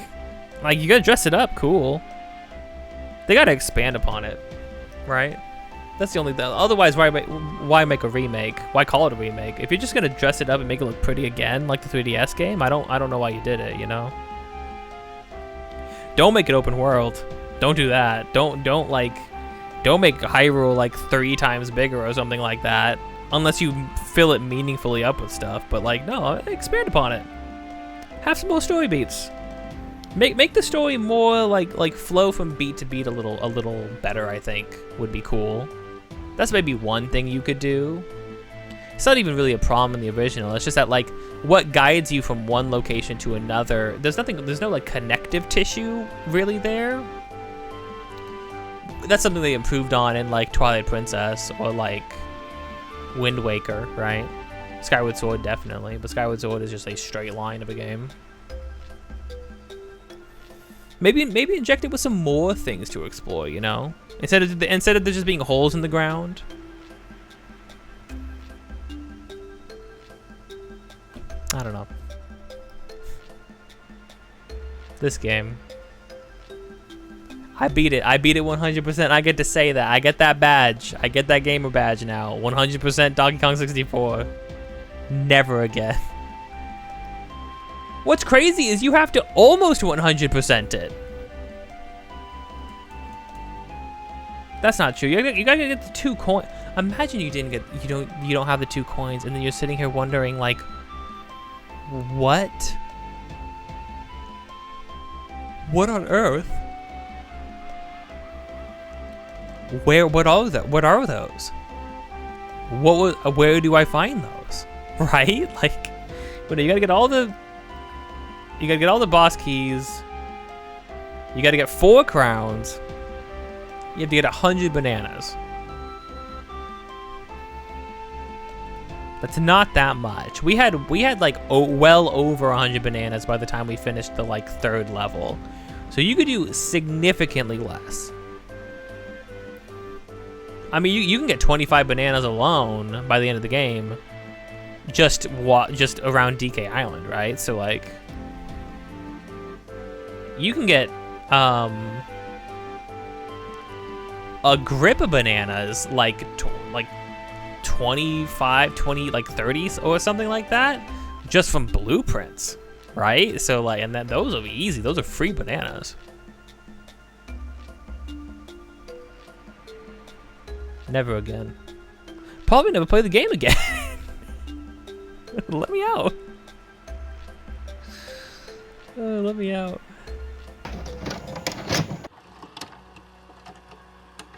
you gotta dress it up, cool. They gotta expand upon it, right? That's the only thing. Otherwise, why make a remake? Why call it a remake? If you're just gonna dress it up and make it look pretty again, like the 3DS game, I don't know why you did it, you know? Don't make it open world. Don't do that. Don't make Hyrule like 3 times bigger or something like that, unless you fill it meaningfully up with stuff. But like, no, expand upon it. Have some more story beats. Make the story more like flow from beat to beat a little better. I think would be cool. That's maybe one thing you could do. It's not even really a problem in the original. It's just that like what guides you from one location to another. There's no like connective tissue really there. That's something they improved on in like Twilight Princess or like Wind Waker, right? Skyward Sword definitely, but Skyward Sword is just a straight line of a game. Maybe inject it with some more things to explore, you know? Instead of there just being holes in the ground. I don't know. This game. I beat it 100%. I get to say that. I get that badge. I get that gamer badge now. 100% Donkey Kong 64. Never again. What's crazy is you have to almost 100% it. That's not true. You gotta get the 2 coins. Imagine you don't have the 2 coins, and then you're sitting here wondering like, what? What on earth? What are those? Where do I find those? Right? Like, you gotta get all the boss keys. You gotta get 4 crowns. You have to get 100 bananas. That's not that much. We had like well over 100 bananas by the time we finished the like 3rd level. So you could do significantly less. I mean, you can get 25 bananas alone by the end of the game. Just around DK Island, right? So like, you can get a grip of bananas like 25, 20, like 30s or something like that, just from blueprints, right? So like, and then those will be easy. Those are free bananas. Never again. Probably never play the game again. Let me out. Let me out.